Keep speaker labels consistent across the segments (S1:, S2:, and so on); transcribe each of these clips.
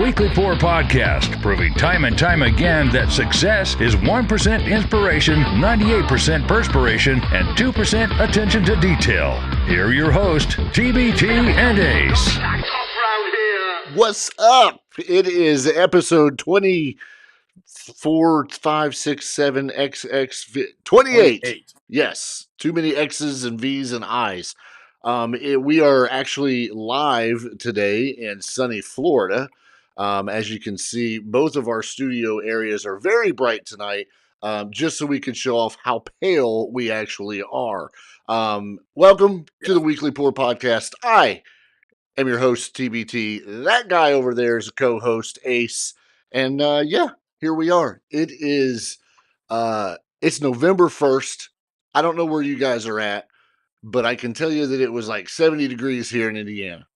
S1: Weekly Pour podcast, proving time and time again that success is 1% inspiration, 98% perspiration, and 2% attention to detail. Here are your hosts, TBT and Ace.
S2: What's up? It is episode 24, 5, 6, 7, XX, 28. Yes, too many X's and V's and I's. We are actually live today in sunny Florida. As you can see, both of our studio areas are very bright tonight, just so we can show off how pale we actually are. Welcome to the Weekly Pour podcast. I am your host, TBT. That guy over there is a co-host, Ace. And here we are. It's November 1st. I don't know where you guys are at, but I can tell you that it was like 70 degrees here in Indiana.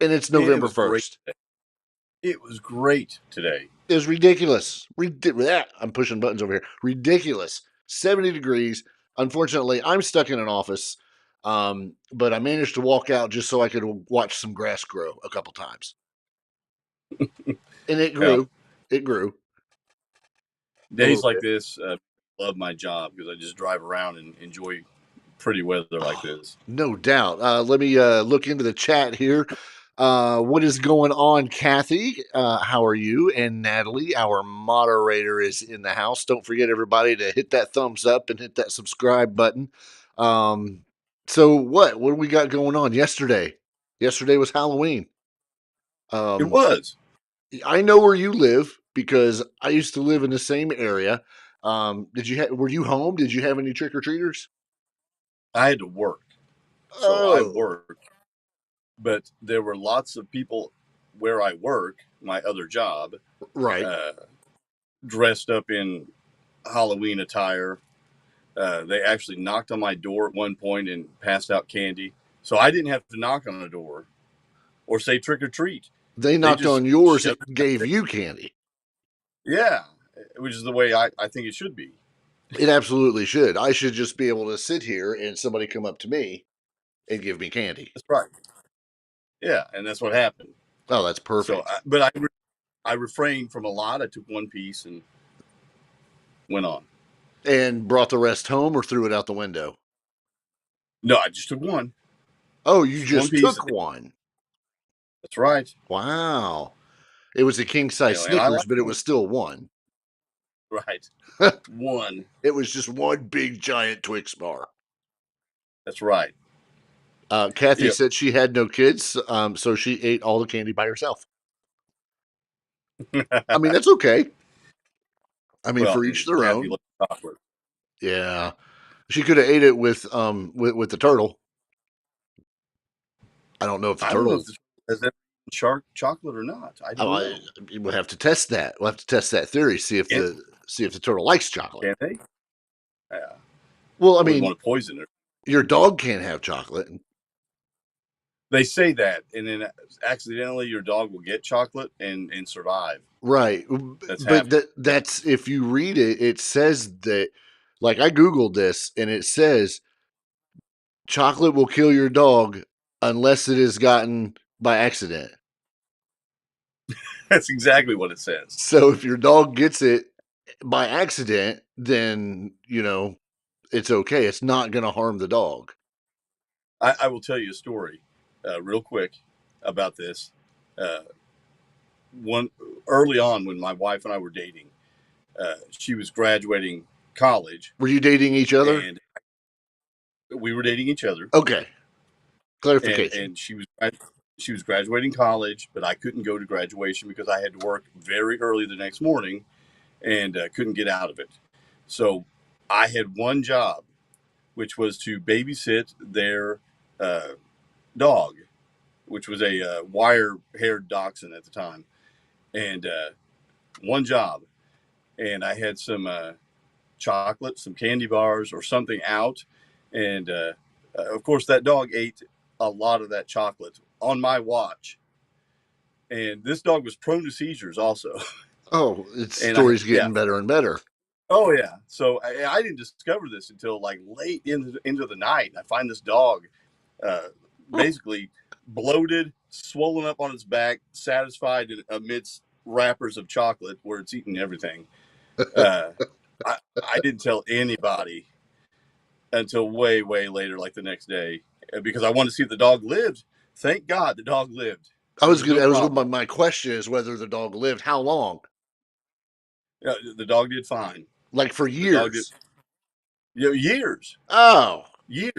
S2: And it's November 1st.
S3: It was great today.
S2: It was ridiculous. I'm pushing buttons over here. Ridiculous. 70 degrees. Unfortunately, I'm stuck in an office, but I managed to walk out just so I could watch some grass grow a couple times. And it grew. Yeah. It grew.
S3: Days like this, love my job because I just drive around and enjoy pretty weather like this.
S2: No doubt. Let me look into the chat here. What is going on, Kathy? How are you? And Natalie, our moderator, is in the house. Don't forget, everybody, to hit that thumbs up and hit that subscribe button. So what do we got going on? Yesterday was Halloween.
S3: It was.
S2: I know where you live because I used to live in the same area. Were you home? Did you have any trick-or-treaters?
S3: I had to work. So I worked. But there were lots of people where I work, my other job,
S2: right,
S3: dressed up in Halloween attire. They actually knocked on my door at one point and passed out candy. So I didn't have to knock on the door or say trick or treat.
S2: They knocked on yours and gave you candy.
S3: Yeah, which is the way I think it should be.
S2: It absolutely should. I should just be able to sit here and somebody come up to me and give me candy.
S3: That's right. Yeah, and that's what happened.
S2: Oh, that's perfect.
S3: So, I refrained from a lot. I took one piece and went on.
S2: And brought the rest home or threw it out the window?
S3: No, I just took one.
S2: Oh, you just took one?
S3: That's right.
S2: Wow. It was a king-size Snickers, but it was still one.
S3: Right. One.
S2: It was just one big, giant Twix bar.
S3: That's right.
S2: Kathy said she had no kids, so she ate all the candy by herself. I mean, that's okay. I mean, for each their own. Yeah, she could have ate it with the turtle. I don't know if the turtle
S3: has that chocolate or not. I don't know.
S2: We'll have to test that. We'll have to test that theory. See if the turtle likes chocolate.
S3: Can they? Yeah.
S2: Well, I mean,
S3: want to poison it.
S2: Your dog can't have chocolate.
S3: They say that, and then accidentally your dog will get chocolate and survive.
S2: Right. That's if you read it, it says that, like I Googled this, and it says chocolate will kill your dog unless it is gotten by accident.
S3: That's exactly what it says.
S2: So if your dog gets it by accident, then, it's okay. It's not going to harm the dog.
S3: I will tell you a story. Real quick about this. Early on when my wife and I were dating, she was graduating college.
S2: Were you dating each other?
S3: And we were dating each other.
S2: Okay. Clarification.
S3: And she was graduating college, but I couldn't go to graduation because I had to work very early the next morning and couldn't get out of it. So I had one job, which was to babysit their dog, which was a wire-haired dachshund at the time, and one job. And I had some chocolate, some candy bars or something out, and of course that dog ate a lot of that chocolate on my watch. And this dog was prone to seizures also.
S2: Oh, story's getting better and better.
S3: Oh, yeah. So I didn't discover this until like late into the night. I find this dog basically bloated, swollen up on its back, satisfied amidst wrappers of chocolate where it's eating everything. I didn't tell anybody until way, way later, like the next day, because I wanted to see if the dog lived. Thank God the dog lived. There was no problem.
S2: My question is whether the dog lived. How long?
S3: The dog did fine.
S2: Like for years?
S3: The dog did, years.
S2: Oh.
S3: Years.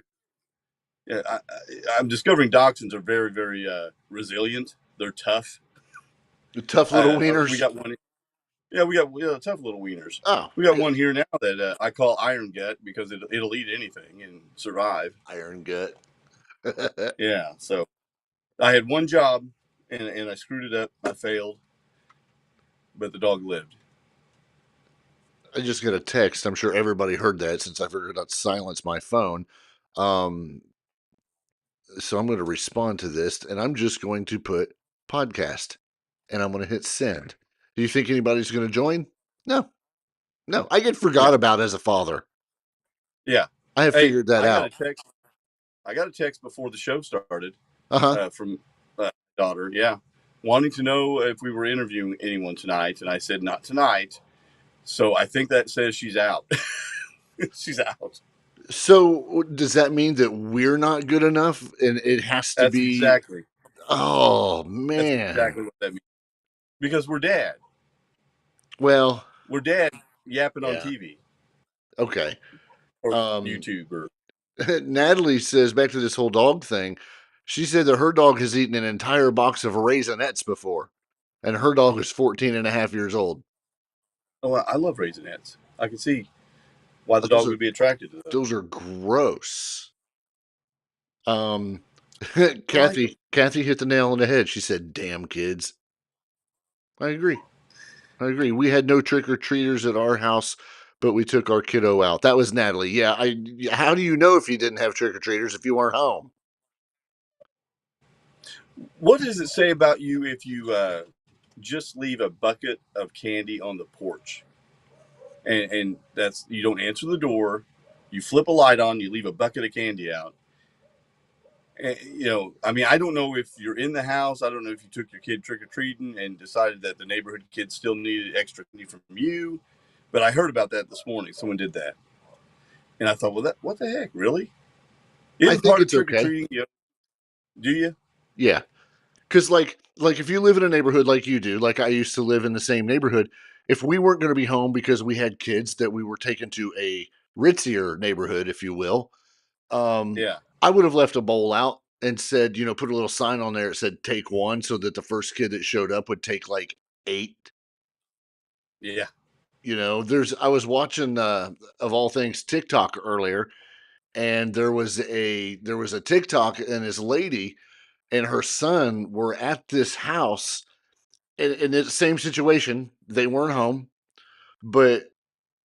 S3: Yeah, I'm discovering dachshunds are very, very resilient. They're tough.
S2: The tough little wieners.
S3: We got one. Yeah, we got tough little wieners.
S2: Oh,
S3: we got one here now that I call Iron Gut because it'll eat anything and survive.
S2: Iron Gut.
S3: Yeah, so I had one job and I screwed it up. I failed, but the dog lived.
S2: I just got a text. I'm sure everybody heard that since I figured out to silence my phone. So I'm going to respond to this, and I'm just going to put podcast, and I'm going to hit send. Do you think anybody's going to join? No. I get forgot about as a father.
S3: Yeah,
S2: I have figured that out.
S3: I got a text before the show started from daughter. Yeah, wanting to know if we were interviewing anyone tonight, and I said not tonight. So I think that says she's out. She's out.
S2: So does that mean that we're not good enough, and it has to be
S3: exactly?
S2: Oh man,
S3: that's exactly what that means. Because we're dad.
S2: Well,
S3: we're dad yapping on TV.
S2: Okay.
S3: Or YouTube. Or
S2: Natalie says, back to this whole dog thing, she said that her dog has eaten an entire box of Raisinets before, and her dog is 14 and a half years old.
S3: Oh, I love Raisinets. I can see why the dog would be attracted to those.
S2: Those are gross. Kathy hit the nail on the head. She said, damn kids. I agree. We had no trick-or-treaters at our house, but we took our kiddo out. That was Natalie. Yeah, how do you know if you didn't have trick-or-treaters if you weren't home?
S3: What does it say about you if you just leave a bucket of candy on the porch? And that's, you don't answer the door, you flip a light on, you leave a bucket of candy out. And, I mean, I don't know if you're in the house. I don't know if you took your kid trick-or-treating and decided that the neighborhood kids still needed extra candy from you. But I heard about that this morning. Someone did that. And I thought, well, what the heck, really?
S2: I think it's okay.
S3: Do you?
S2: Yeah. Because, like if you live in a neighborhood like you do, like I used to live in the same neighborhood, if we weren't going to be home because we had kids that we were taking to a ritzier neighborhood, if you will, I would have left a bowl out and said, put a little sign on there that said take one, so that the first kid that showed up would take like 8.
S3: Yeah.
S2: I was watching of all things TikTok earlier, and there was a TikTok, and this lady and her son were at this house in the same situation. They weren't home, but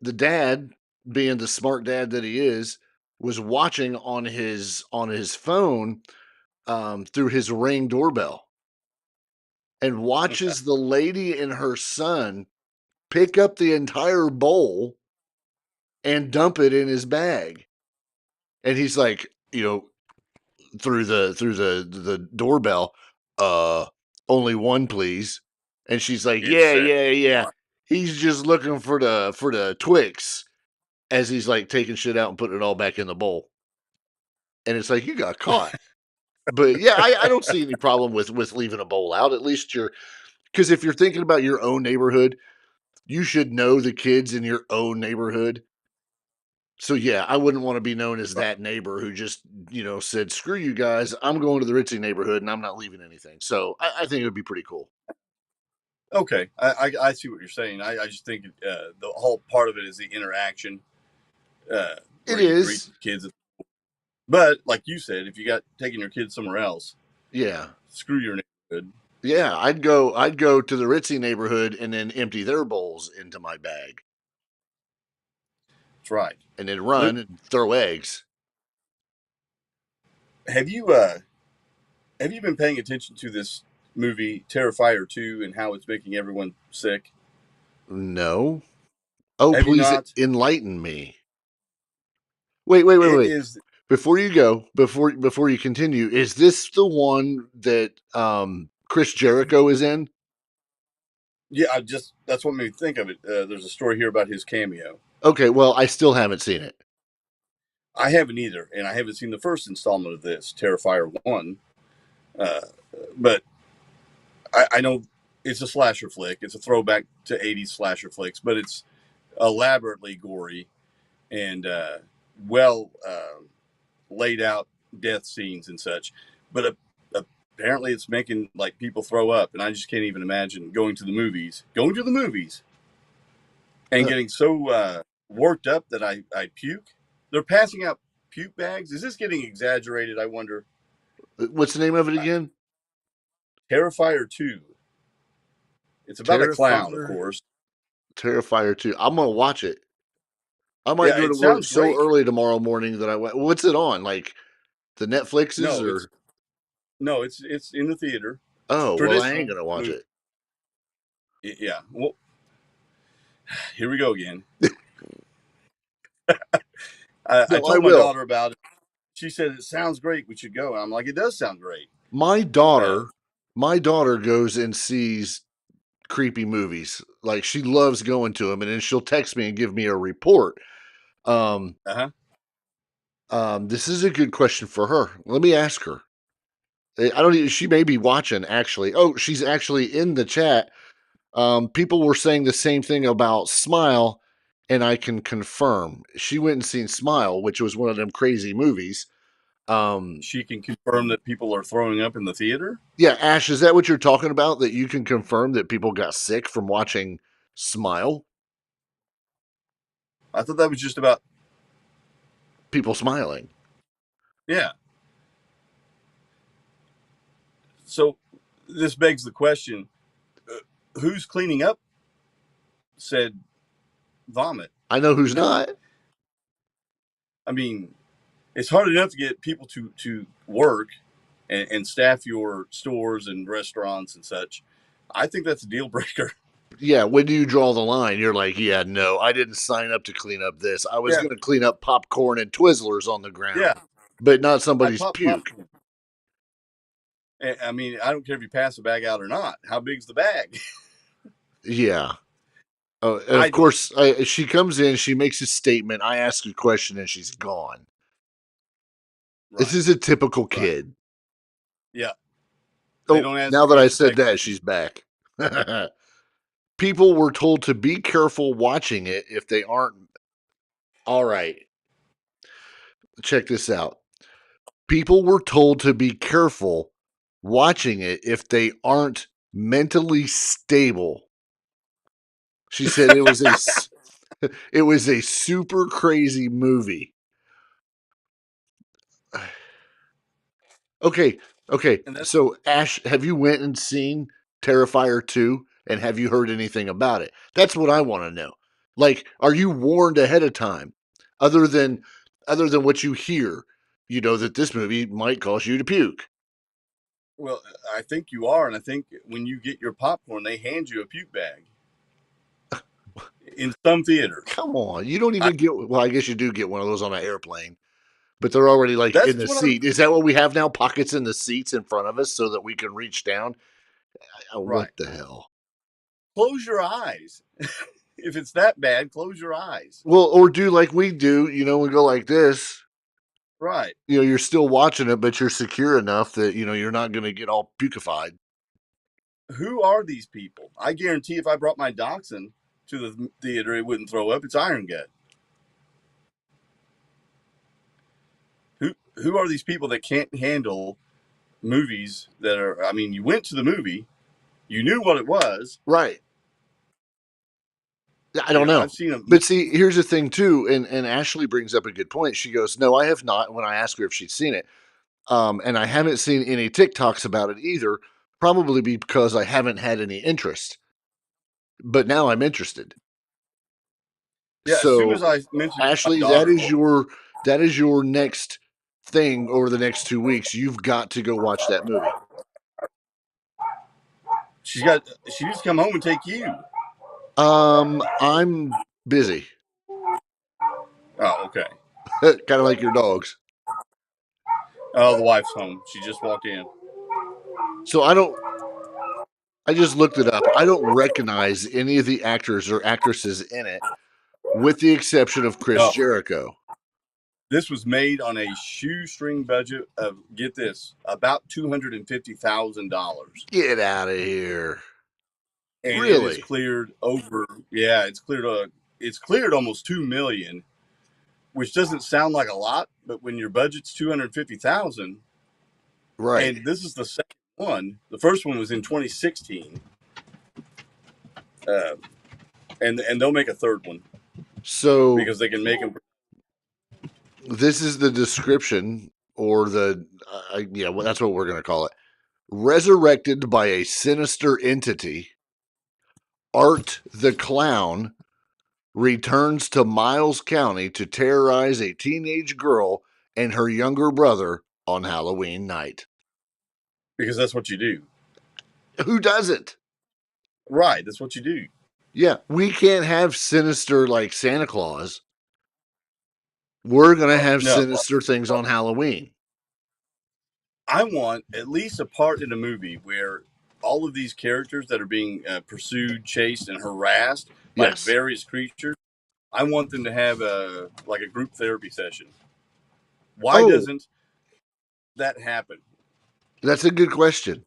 S2: the dad, being the smart dad that he is, was watching on his phone through his Ring doorbell, and watches the lady and her son pick up the entire bowl and dump it in his bag. And he's like, through the doorbell, only one, please. And she's like, yeah. He's just looking for the Twix, as he's like taking shit out and putting it all back in the bowl. And it's like, you got caught. But yeah, I don't see any problem with leaving a bowl out. At least because if you're thinking about your own neighborhood, you should know the kids in your own neighborhood. So yeah, I wouldn't want to be known as that neighbor who just, said, screw you guys, I'm going to the ritzy neighborhood and I'm not leaving anything. So I think it would be pretty cool.
S3: Okay. I see what you're saying. I just think the whole part of it is the interaction.
S2: It is.
S3: Kids. But like you said, if you got taking your kids somewhere else, screw your neighborhood.
S2: Yeah, I'd go to the ritzy neighborhood and then empty their bowls into my bag.
S3: That's right.
S2: And then run and throw eggs.
S3: Have you been paying attention to this movie Terrifier 2 and how it's making everyone sick?
S2: No. Oh, please enlighten me. Wait. Before you go, before you continue, is this the one that Chris Jericho is in?
S3: Yeah, that's what made me think of it. There's a story here about his cameo.
S2: Okay, well, I still haven't seen it.
S3: I haven't either, and I haven't seen the first installment of this, Terrifier 1. Uh, but I know it's a slasher flick. It's a throwback to 80s slasher flicks, but it's elaborately gory and well laid out death scenes and such. But apparently it's making like people throw up, and I just can't even imagine going to the movies and getting so worked up that I puke. They're passing out puke bags. Is this getting exaggerated? I wonder.
S2: What's the name of it again?
S3: Terrifier 2. It's about a clown, of course.
S2: Terrifier 2. I'm gonna watch it. I might
S3: Yeah,
S2: go
S3: it
S2: to work
S3: sounds
S2: so
S3: great.
S2: early tomorrow morning that what's it on? Like the Netflixes or?
S3: No, it's in the theater.
S2: Oh, well, I ain't gonna watch it.
S3: Yeah. Well, here we go again. I told my daughter about it. She said it sounds great. We should go. And I'm like, it does sound great.
S2: My daughter goes and sees creepy movies. Like she loves going to them, and then she'll text me and give me a report. This is a good question for her. Let me ask her. I don't even, she may be watching actually. Oh, she's actually in the chat. People were saying the same thing about Smile, and I can confirm she went and seen Smile, which was one of them crazy movies.
S3: She can confirm that people are throwing up in the theater?
S2: Yeah, Ash, is that what you're talking about? That you can confirm that people got sick from watching Smile?
S3: I thought that was just about
S2: people smiling.
S3: Yeah. So this begs the question, who's cleaning up said vomit?
S2: I know who's not.
S3: I mean, it's hard enough to get people to work and staff your stores and restaurants and such. I think that's a deal breaker.
S2: Yeah, when do you draw the line? You're like, yeah, no, I didn't sign up to clean up this. I was going to clean up popcorn and Twizzlers on the ground, but not somebody's puke.
S3: Popcorn. I mean, I don't care if you pass the bag out or not. How big's the bag?
S2: Yeah. Of course, she comes in, she makes a statement, I ask a question, and she's gone. Right. This is a typical kid.
S3: Yeah.
S2: Oh, now that I said that, she's back. People were told to be careful watching it if they aren't. All right. Check this out. People were told to be careful watching it if they aren't mentally stable. She said it was a super crazy movie. Okay. So Ash, have you went and seen Terrifier 2 and have you heard anything about it? That's what I want to know. Like, are you warned ahead of time other than what you hear, you know, that this movie might cause you to puke?
S3: Well, I think you are, and I think when you get your popcorn, they hand you a puke bag. In some theaters.
S2: Come on, you don't even get. Well, I guess you do get one of those on an airplane, but they're already like in the seat. Is that what we have now? Pockets in the seats in front of us so that we can reach down.
S3: Right.
S2: What the hell?
S3: Close your eyes. If it's that bad, close your eyes.
S2: Well, or do like we do. You know, we go like this.
S3: Right.
S2: You know, you're still watching it, but you're secure enough that you know you're not going to get all pukified.
S3: Who are these people? I guarantee if I brought my dachshund to the theater, it wouldn't throw up. It's Iron Gut. Who are these people that can't handle movies that are? I mean, you went to the movie, you knew what it was,
S2: right? I don't know. I've seen them, but see, here's the thing too, and Ashley brings up a good point. She goes, "No, I have not." When I ask her if she's seen it, and I haven't seen any TikToks about it either. Probably because I haven't had any interest. But now I'm interested.
S3: Yeah, so, as soon as I mentioned
S2: Ashley, that is your next thing over the next 2 weeks. You've got to go watch that movie.
S3: She needs to come home and take you.
S2: I'm busy.
S3: Oh, okay.
S2: Kind of like your dogs.
S3: Oh, the wife's home. She just walked in.
S2: So I just looked it up. I don't recognize any of the actors or actresses in it, with the exception of Chris
S3: Oh,
S2: Jericho.
S3: this was made on a shoestring budget of, get this, about $250,000.
S2: Get out of here.
S3: And it is
S2: Really?
S3: cleared over. Yeah, it's cleared almost 2 million, which doesn't sound like a lot, but when your budget's 250,000,
S2: Right.
S3: and this is the second one. The first one was in 2016, and they'll make a third one.
S2: So
S3: because they can make them.
S2: This is the description, or well, that's what we're going to call it. Resurrected by a sinister entity, Art the Clown returns to Miles County to terrorize a teenage girl and her younger brother on Halloween night.
S3: Because that's what you do.
S2: Who doesn't?
S3: Right, that's what you do.
S2: Yeah, we can't have sinister like Santa Claus. We're going to have sinister things on Halloween.
S3: I want at least a part in a movie where all of these characters that are being pursued, chased, and harassed by various creatures, I want them to have a group therapy session. Why doesn't that happen?
S2: That's a good question.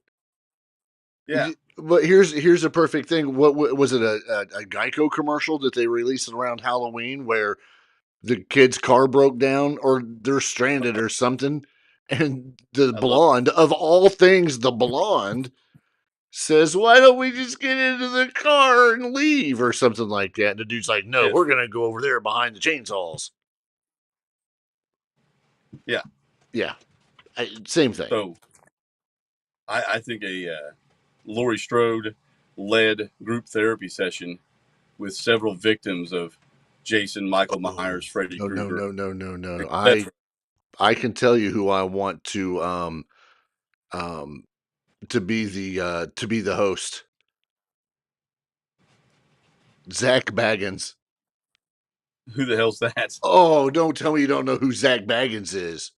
S3: Yeah.
S2: But here's a perfect thing. What was it, a Geico commercial that they released around Halloween where the kid's car broke down or they're stranded or something, and the blonde, of all things, the blonde says, "Why don't we just get into the car and leave?" or something like that. And the dude's like, "No, we're gonna go over there behind the chainsaws."
S3: Yeah.
S2: Yeah. Same thing.
S3: So I think a Laurie Strode led group therapy session with several victims of Jason, Michael Myers, Freddy Krueger.
S2: No. I can tell you who I want to be the host. Zach Baggins.
S3: Who the hell's that?
S2: Oh, don't tell me you don't know who Zach Baggins is.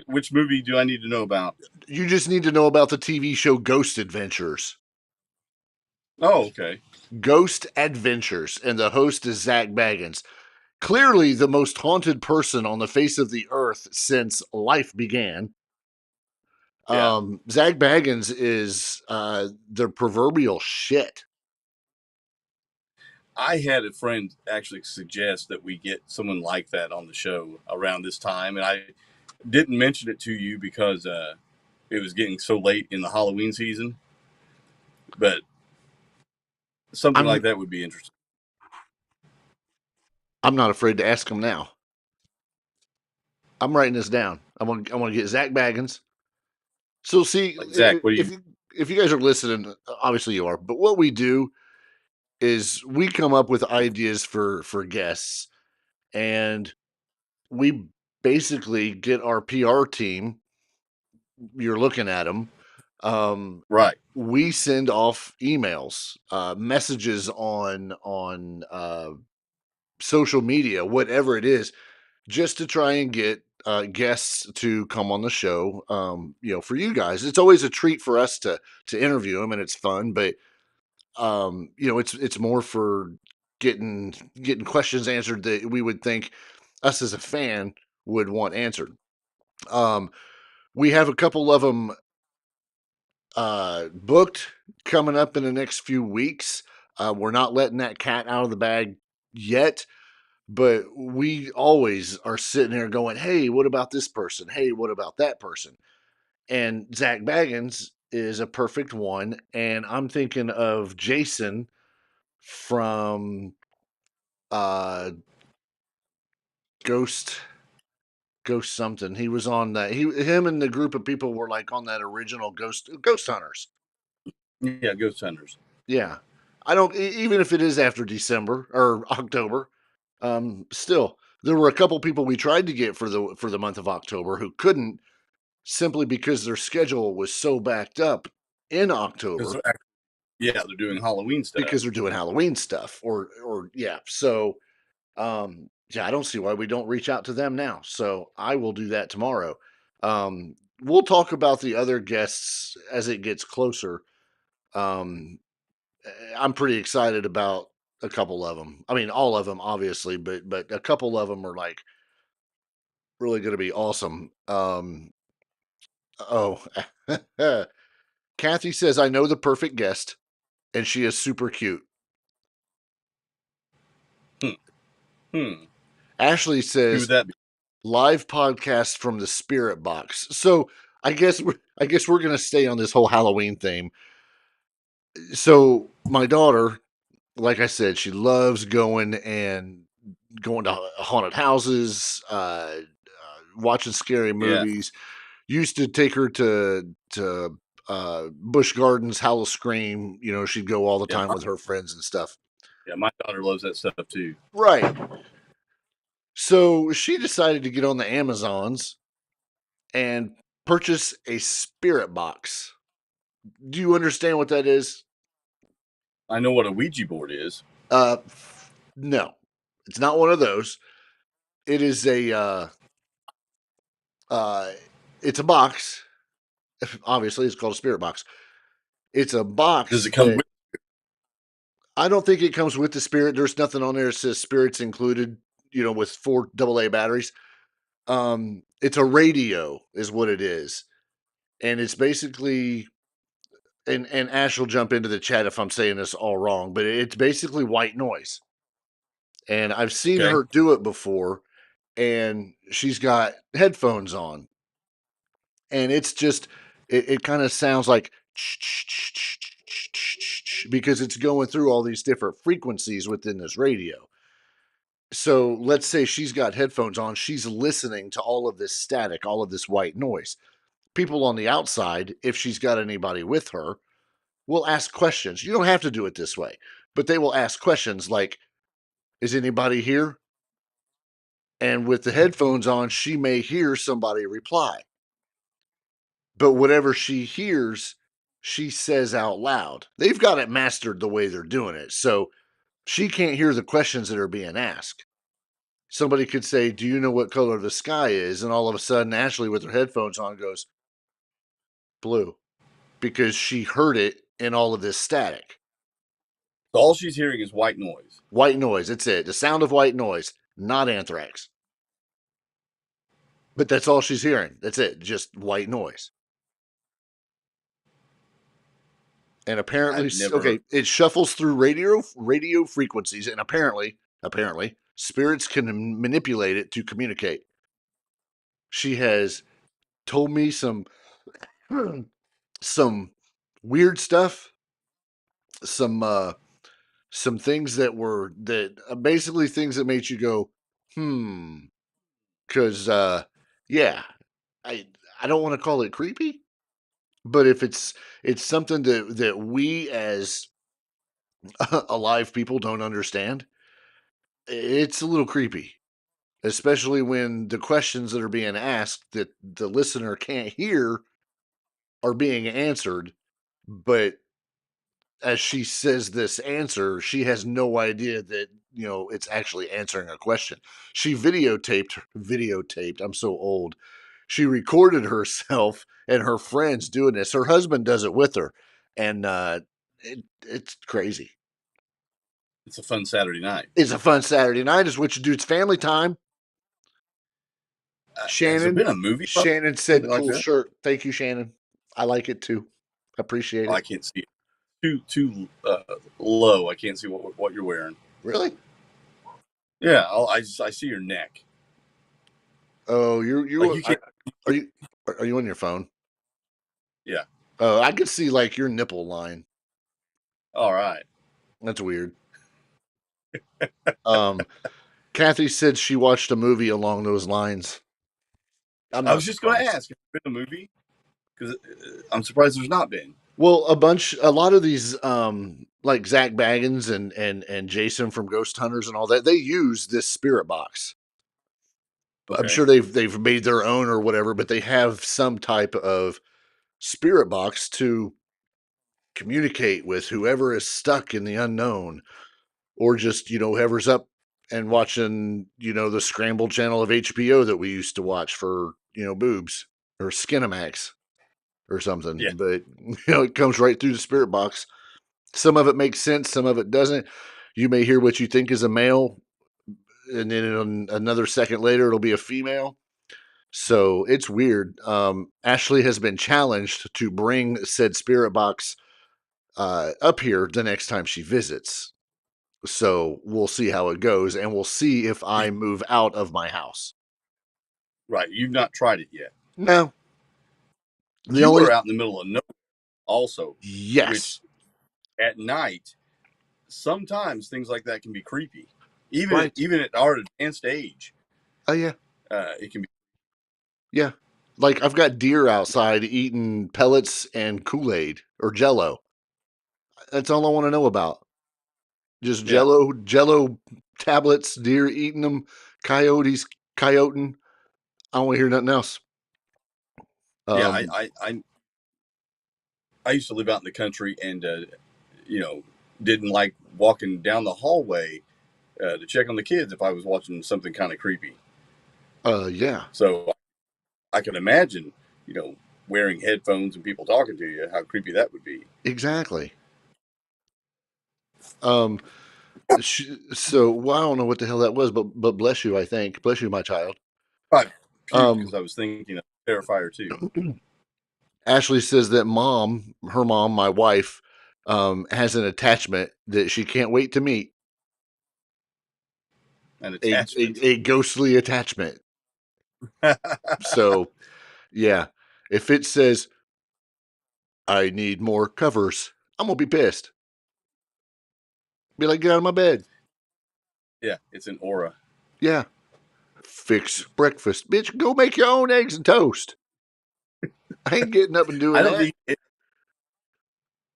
S3: Which movie do I need to know about?
S2: You just need to know about the TV show Ghost Adventures.
S3: Oh, okay.
S2: Ghost Adventures, and the host is Zach Baggins. Clearly the most haunted person on the face of the earth since life began. Yeah. Zach Baggins is the proverbial shit.
S3: I had a friend actually suggest that we get someone like that on the show around this time, and I didn't mention it to you because it was getting so late in the Halloween season. But something like that would be interesting.
S2: I'm not afraid to ask him now. I'm writing this down. I want to get Zach Baggins. So see,
S3: Zach,
S2: if you guys are listening, obviously you are. But what we do is we come up with ideas for guests, and we basically get our PR team. You're looking at them.
S3: Right.
S2: We send off emails, messages on social media, whatever it is, just to try and get guests to come on the show. For you guys, it's always a treat for us to interview them, and it's fun. But it's more for getting questions answered that we would think us as a fan would want answered. We have a couple of them booked coming up in the next few weeks. We're not letting that cat out of the bag yet, but we always are sitting there going, "Hey, what about this person? Hey, what about that person?" And Zach Baggins is a perfect one. And I'm thinking of Jason from Ghost something. He was on that. Him and the group of people were like on that original Ghost Hunters.
S3: Yeah, Ghost Hunters.
S2: Yeah. I don't, even if it is after December or October, still there were a couple people we tried to get for the month of October who couldn't, simply because their schedule was so backed up in October.
S3: Yeah, they're doing Halloween stuff.
S2: Because they're doing Halloween stuff, or yeah. So, I don't see why we don't reach out to them now. So I will do that tomorrow. We'll talk about the other guests as it gets closer. Um, I'm pretty excited about a couple of them. I mean, all of them, obviously, but a couple of them are like really going to be awesome. Oh, Kathy says I know the perfect guest, and she is super cute. Ashley
S3: Who
S2: says
S3: would that be?
S2: live podcast from the Spirit Box. So I guess we're going to stay on this whole Halloween theme. So my daughter, like I said, she loves going to haunted houses, watching scary
S3: Yeah.
S2: movies. Used to take her to Busch Gardens, Howl Scream. You know, she'd go all the
S3: Yeah.
S2: time with her friends and stuff.
S3: Yeah. My daughter loves that stuff too.
S2: Right. So she decided to get on the Amazons and purchase a spirit box. Do you understand what that is?
S3: I know what a Ouija board is.
S2: No, it's not one of those. It is it's a box. Obviously, it's called a spirit box. It's a box.
S3: Does it come with?
S2: I don't think it comes with the spirit. There's nothing on there that says spirits included. You know, with 4 AA batteries. It's a radio, is what it is, and it's basically. And Ash will jump into the chat if I'm saying this all wrong, but it's basically white noise. And I've seen her do it before, and she's got headphones on, and it's just it kind of sounds like because it's going through all these different frequencies within this radio. So let's say she's got headphones on, she's listening to all of this static, all of this white noise. People on the outside, if she's got anybody with her, will ask questions. You don't have to do it this way, but they will ask questions like, is anybody here? And with the headphones on, she may hear somebody reply. But whatever she hears, she says out loud. They've got it mastered the way they're doing it. So she can't hear the questions that are being asked. Somebody could say, do you know what color the sky is? And all of a sudden, Ashley, with her headphones on, goes, blue, because she heard it in all of this static.
S3: So all she's hearing is white noise.
S2: White noise. That's it. The sound of white noise, not anthrax. But that's all she's hearing. That's it. Just white noise. And apparently, okay, it shuffles through radio frequencies, and apparently, spirits can manipulate it to communicate. She has told me some weird stuff, some things that were basically things that made you go, because yeah, I don't want to call it creepy, but if it's something that we as alive people don't understand, it's a little creepy, especially when the questions that are being asked that the listener can't hear are being answered, but as she says this answer, she has no idea that, you know, it's actually answering a question. She videotaped. I'm so old. She recorded herself and her friends doing this. Her husband does it with her, and it's crazy.
S3: It's a fun Saturday night.
S2: It's a fun Saturday night. Is what you do. It's family time. Shannon,
S3: has there been a movie?
S2: Shannon said,
S3: like
S2: "Cool
S3: that?
S2: shirt. Thank you, Shannon. I like it too. Appreciate it."
S3: I can't see it. Too low. I can't see what you're wearing.
S2: Really?
S3: Yeah, I see your neck.
S2: Oh,
S3: Like
S2: are you on your phone?
S3: Yeah.
S2: Oh, I could see like your nipple line.
S3: All right.
S2: That's weird. Kathy said she watched a movie along those lines.
S3: I was just going to ask, has there been a movie? Because I'm surprised there's not been.
S2: Well, a lot of these, like Zach Baggins and Jason from Ghost Hunters and all that, they use this spirit box. Okay. I'm sure they've made their own or whatever, but they have some type of spirit box to communicate with whoever is stuck in the unknown, or just, you know, whoever's up and watching, you know, the scrambled channel of HBO that we used to watch for, you know, boobs or Skinamax or something.
S3: Yeah.
S2: But it comes right through the spirit box. Some of it makes sense, some of it doesn't. You may hear what you think is a male, and then in another second later, it'll be a female. So it's weird. Ashley has been challenged to bring said spirit box up here the next time she visits. So we'll see how it goes, and we'll see if I move out of my house.
S3: Right. You've not tried it yet.
S2: No.
S3: You are out in the middle of nowhere also.
S2: Yes.
S3: Which at night, sometimes things like that can be creepy.
S2: Right.
S3: Even at our advanced age.
S2: Oh, yeah.
S3: It can be.
S2: Yeah. Like I've got deer outside eating pellets and Kool-Aid or Jello. That's all I want to know about. Just Jello tablets, deer eating them, coyoting. I don't want to hear nothing else.
S3: Yeah, I used to live out in the country and, didn't like walking down the hallway to check on the kids if I was watching something kind of creepy.
S2: Yeah.
S3: So I can imagine, wearing headphones and people talking to you, how creepy that would be.
S2: Exactly. So well, I don't know what the hell that was, but bless you, I think. Bless you, my child.
S3: I puked because I was thinking of Terrifier 2.
S2: Ashley says that her mom, my wife, has an attachment that she can't wait to meet.
S3: An attachment.
S2: A ghostly attachment. So, yeah. If it says, I need more covers, I'm going to be pissed. Be like, get out of my bed.
S3: Yeah, it's an aura.
S2: Yeah. Fix breakfast. Bitch, go make your own eggs and toast. I ain't getting up and doing that.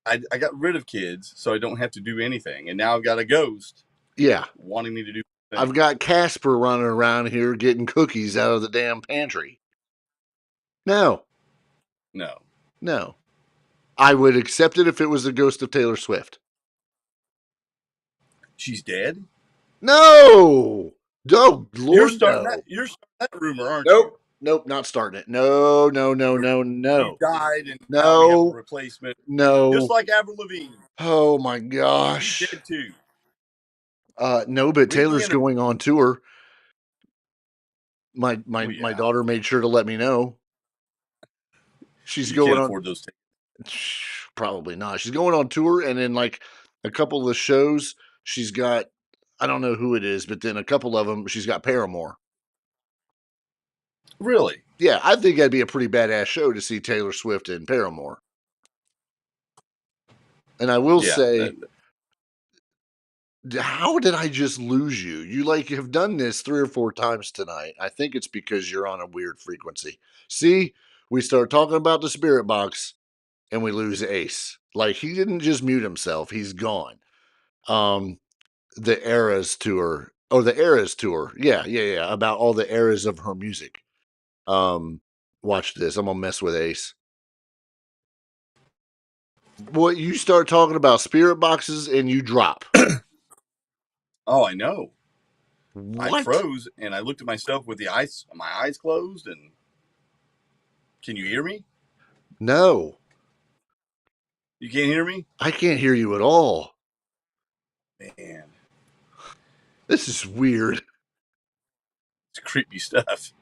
S3: I got rid of kids, so I don't have to do anything. And now I've got a ghost.
S2: Yeah.
S3: Wanting me to do things.
S2: I've got Casper running around here getting cookies out of the damn pantry. No. I would accept it if it was the ghost of Taylor Swift.
S3: She's dead?
S2: No. Oh, Lord,
S3: you're starting that rumor, aren't
S2: you?
S3: Nope,
S2: not starting it. No.
S3: She died and
S2: no.
S3: Now we have a replacement.
S2: No.
S3: Just like Avril Lavigne.
S2: Oh my gosh.
S3: She's dead too.
S2: No, but Taylor's going on tour. My daughter made sure to let me know. She's going
S3: can't
S2: on.
S3: Afford those tickets.
S2: Probably not. She's going on tour, and then like a couple of the shows, she's got. I don't know who it is, but then a couple of them, she's got Paramore.
S3: Really?
S2: Yeah, I think that'd be a pretty badass show to see Taylor Swift and Paramore. And I will say, how did I just lose you? You have done this 3 or 4 times tonight. I think it's because you're on a weird frequency. See, we start talking about the spirit box and we lose Ace. Like he didn't just mute himself, he's gone. The Eras tour. Oh, the Eras tour. Yeah. About all the eras of her music. Watch this. I'm gonna mess with Ace. Boy, you start talking about spirit boxes and you drop.
S3: Oh, I know.
S2: What?
S3: I froze and I looked at myself with my eyes closed. And can you hear me?
S2: No.
S3: You can't hear me?
S2: I can't hear you at all.
S3: Man.
S2: This is weird.
S3: It's creepy stuff.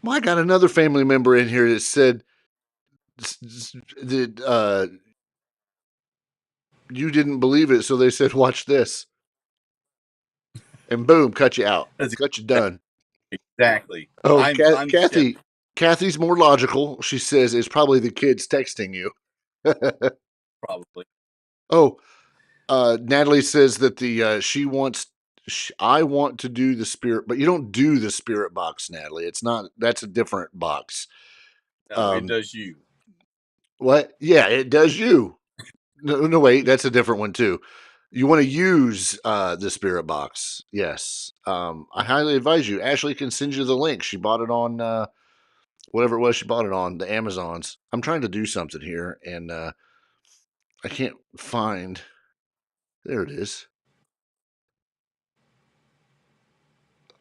S2: Well, I got another family member in here that said that you didn't believe it, so they said, watch this. And boom, cut you out. Cut you done.
S3: Exactly.
S2: Oh, Kathy's more logical. She says it's probably the kids texting you.
S3: Probably.
S2: Oh, Natalie says that I want to do the spirit, but you don't do the spirit box, Natalie. It's not. That's a different box.
S3: No, it does you.
S2: What? Yeah, it does you. No, wait, that's a different one too. You want to use the spirit box? Yes. I highly advise you. Ashley can send you the link. She bought it on whatever it was she bought it on, the Amazons. I'm trying to do something here, and I can't find. There it is.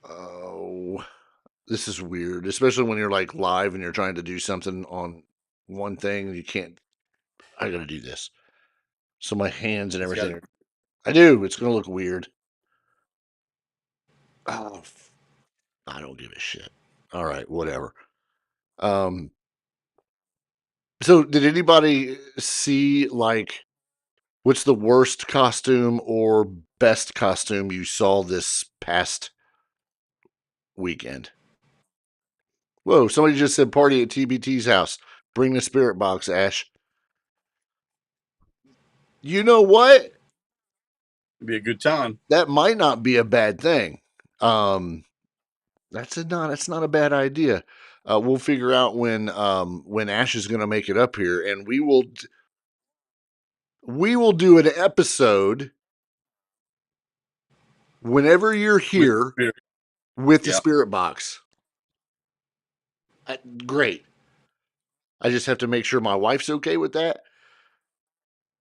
S2: Oh, This is weird, especially when you're like live and you're trying to do something on one thing and you can't. I gotta do this. So my hands and
S3: It's got
S2: everything. I do. It's gonna look weird. Oh, I don't give a shit. All right, whatever. Um. So, did anybody see like what's the worst costume or best costume you saw this past weekend? Whoa! Somebody just said party at TBT's house. Bring the spirit box, Ash. You know what?
S3: It'd be a good time.
S2: That might not be a bad thing. That's not a bad idea. We'll figure out when Ash is going to make it up here, and we will do an episode whenever you're here with the spirit box. Great. I just have to make sure my wife's okay with that.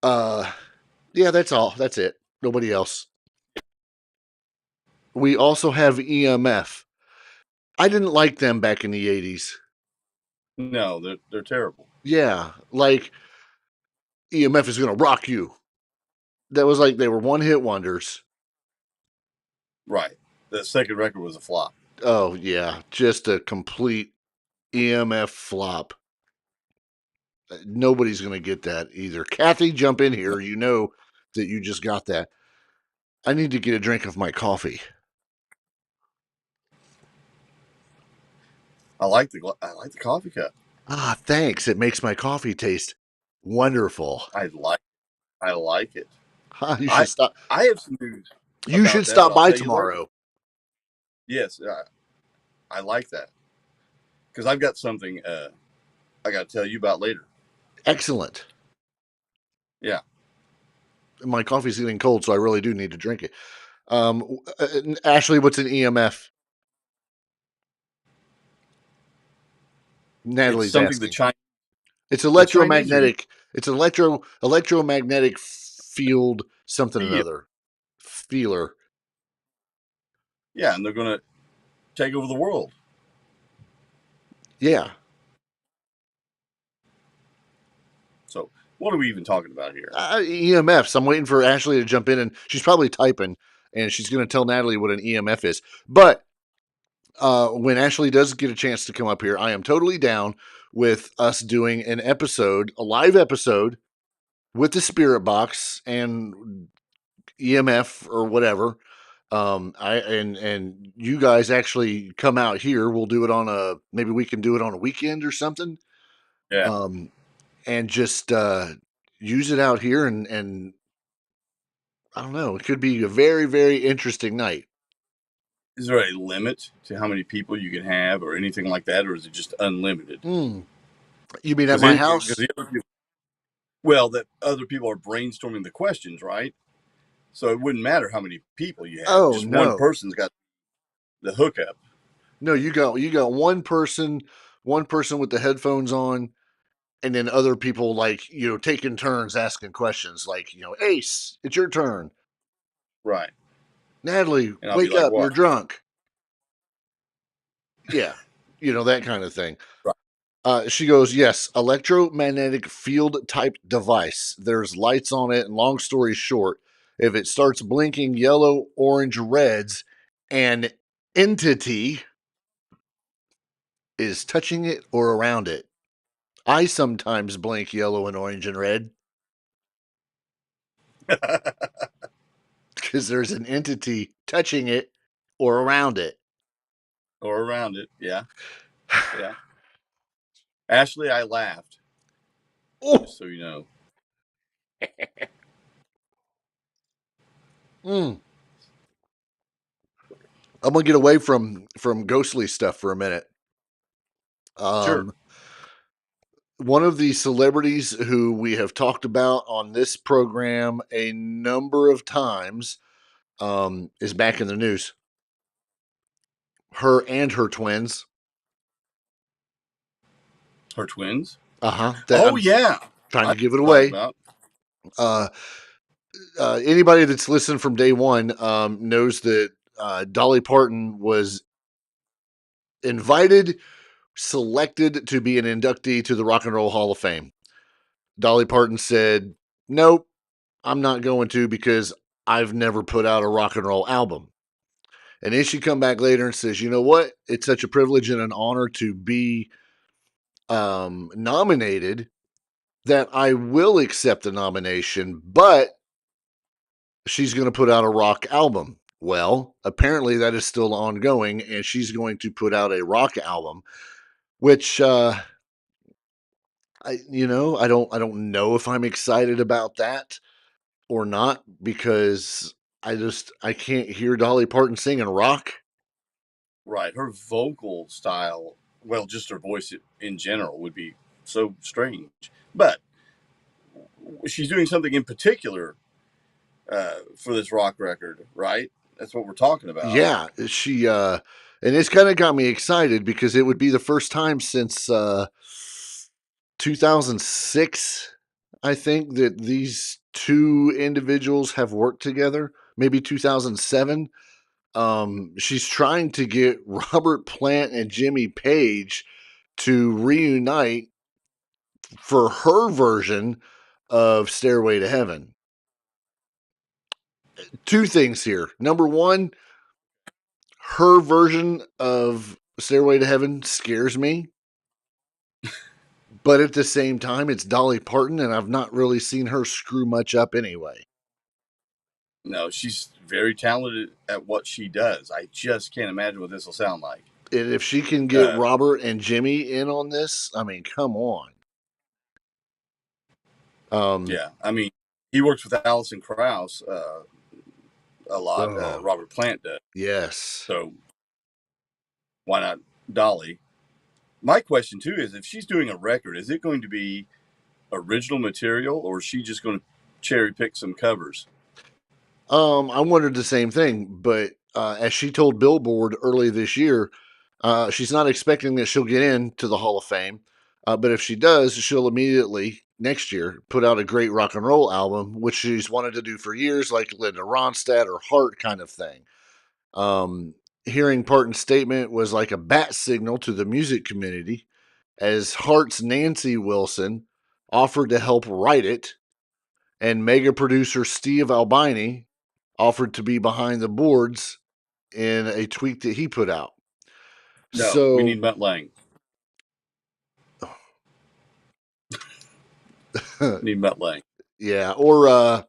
S2: Yeah, that's all. That's it. Nobody else. We also have EMF. I didn't like them back in the 80s.
S3: No, they're terrible.
S2: Yeah, like EMF is going to rock you. That was like they were one-hit wonders.
S3: Right. The second record was a flop.
S2: Oh, yeah. Just a complete EMF flop. Nobody's going to get that either. Kathy, jump in here. You know that you just got that. I need to get a drink of my coffee.
S3: I like the coffee cup.
S2: Ah, thanks. It makes my coffee taste wonderful.
S3: I like it.
S2: You should stop.
S3: I have some news.
S2: You should stop by tomorrow.
S3: Yes, I like that because I've got something I got to tell you about later.
S2: Excellent.
S3: Yeah.
S2: My coffee's getting cold, so I really do need to drink it. Ashley, what's an EMF? Natalie's asking. It's electromagnetic. It's an electromagnetic field something another. Feeler.
S3: Yeah, and they're going to take over the world.
S2: Yeah.
S3: So what are we even talking about here?
S2: EMFs. I'm waiting for Ashley to jump in, and she's probably typing, and she's going to tell Natalie what an EMF is. But when Ashley does get a chance to come up here, I am totally down with us doing an episode, a live episode with the spirit box and EMF or whatever. And you guys actually come out here. We'll do it maybe we can do it on a weekend or something.
S3: Yeah.
S2: And just use it out here and I don't know. It could be a very, very interesting night.
S3: Is there a limit to how many people you can have or anything like that, or is it just unlimited?
S2: You mean at my house?
S3: That other people are brainstorming the questions, right? So it wouldn't matter how many people you have.
S2: Oh,
S3: just
S2: no.
S3: One person's got the hookup.
S2: No, you got one person with the headphones on, and then other people taking turns asking questions. Like, Ace, it's your turn.
S3: Right.
S2: Natalie, wake up, you're drunk. Yeah, that kind of thing.
S3: Right.
S2: She goes, yes, electromagnetic field type device. There's lights on it, and long story short, if it starts blinking yellow, orange, reds, an entity is touching it or around it. I sometimes blink yellow and orange and red because there's an entity touching it or around it.
S3: Or around it, yeah. Yeah. Ashley, I laughed.
S2: Oh.
S3: Just so you know.
S2: I'm gonna get away from ghostly stuff for a minute.
S3: Sure.
S2: One of the celebrities who we have talked about on this program a number of times is back in the news. Her and her twins.
S3: Her twins?
S2: Uh-huh.
S3: Yeah.
S2: Trying to give it away. Anybody that's listened from day one knows that Dolly Parton was invited, selected to be an inductee to the Rock and Roll Hall of Fame. Dolly Parton said, "Nope, I'm not going to because I've never put out a rock and roll album." And then she come back later and says, "You know what? It's such a privilege and an honor to be nominated that I will accept the nomination, but she's going to put out a rock album." Well, apparently that is still ongoing, and she's going to put out a rock album, which I don't know if I'm excited about that or not, because I can't hear Dolly Parton singing rock.
S3: Right. Her vocal style, well, just her voice in general would be so strange. But she's doing something in particular for this rock record, right? That's what we're talking about.
S2: Yeah, she and it's kind of got me excited because it would be the first time since 2006, I think, that these two individuals have worked together. Maybe 2007. She's trying to get Robert Plant and Jimmy Page to reunite for her version of Stairway to Heaven. Two things here. Number one, her version of Stairway to Heaven scares me. But at the same time, it's Dolly Parton, and I've not really seen her screw much up anyway.
S3: No, she's very talented at what she does. I just can't imagine what this will sound like.
S2: And if she can get Robert and Jimmy in on this, I mean, come on.
S3: Yeah, I mean, he works with Alison Krauss a lot. Robert Plant does.
S2: Yes.
S3: So why not Dolly? My question too is, if she's doing a record, is it going to be original material, or is she just going to cherry pick some covers?
S2: I wondered the same thing, but as she told Billboard early this year, she's not expecting that she'll get into the Hall of Fame. But if she does, she'll immediately next year put out a great rock and roll album, which she's wanted to do for years, like Linda Ronstadt or Heart kind of thing. Hearing Parton's statement was like a bat signal to the music community, as Heart's Nancy Wilson offered to help write it, and mega producer Steve Albini offered to be behind the boards in a tweet that he put out.
S3: No,
S2: so
S3: we need Mutt Lange. Need Mutt Lange.
S2: Yeah, or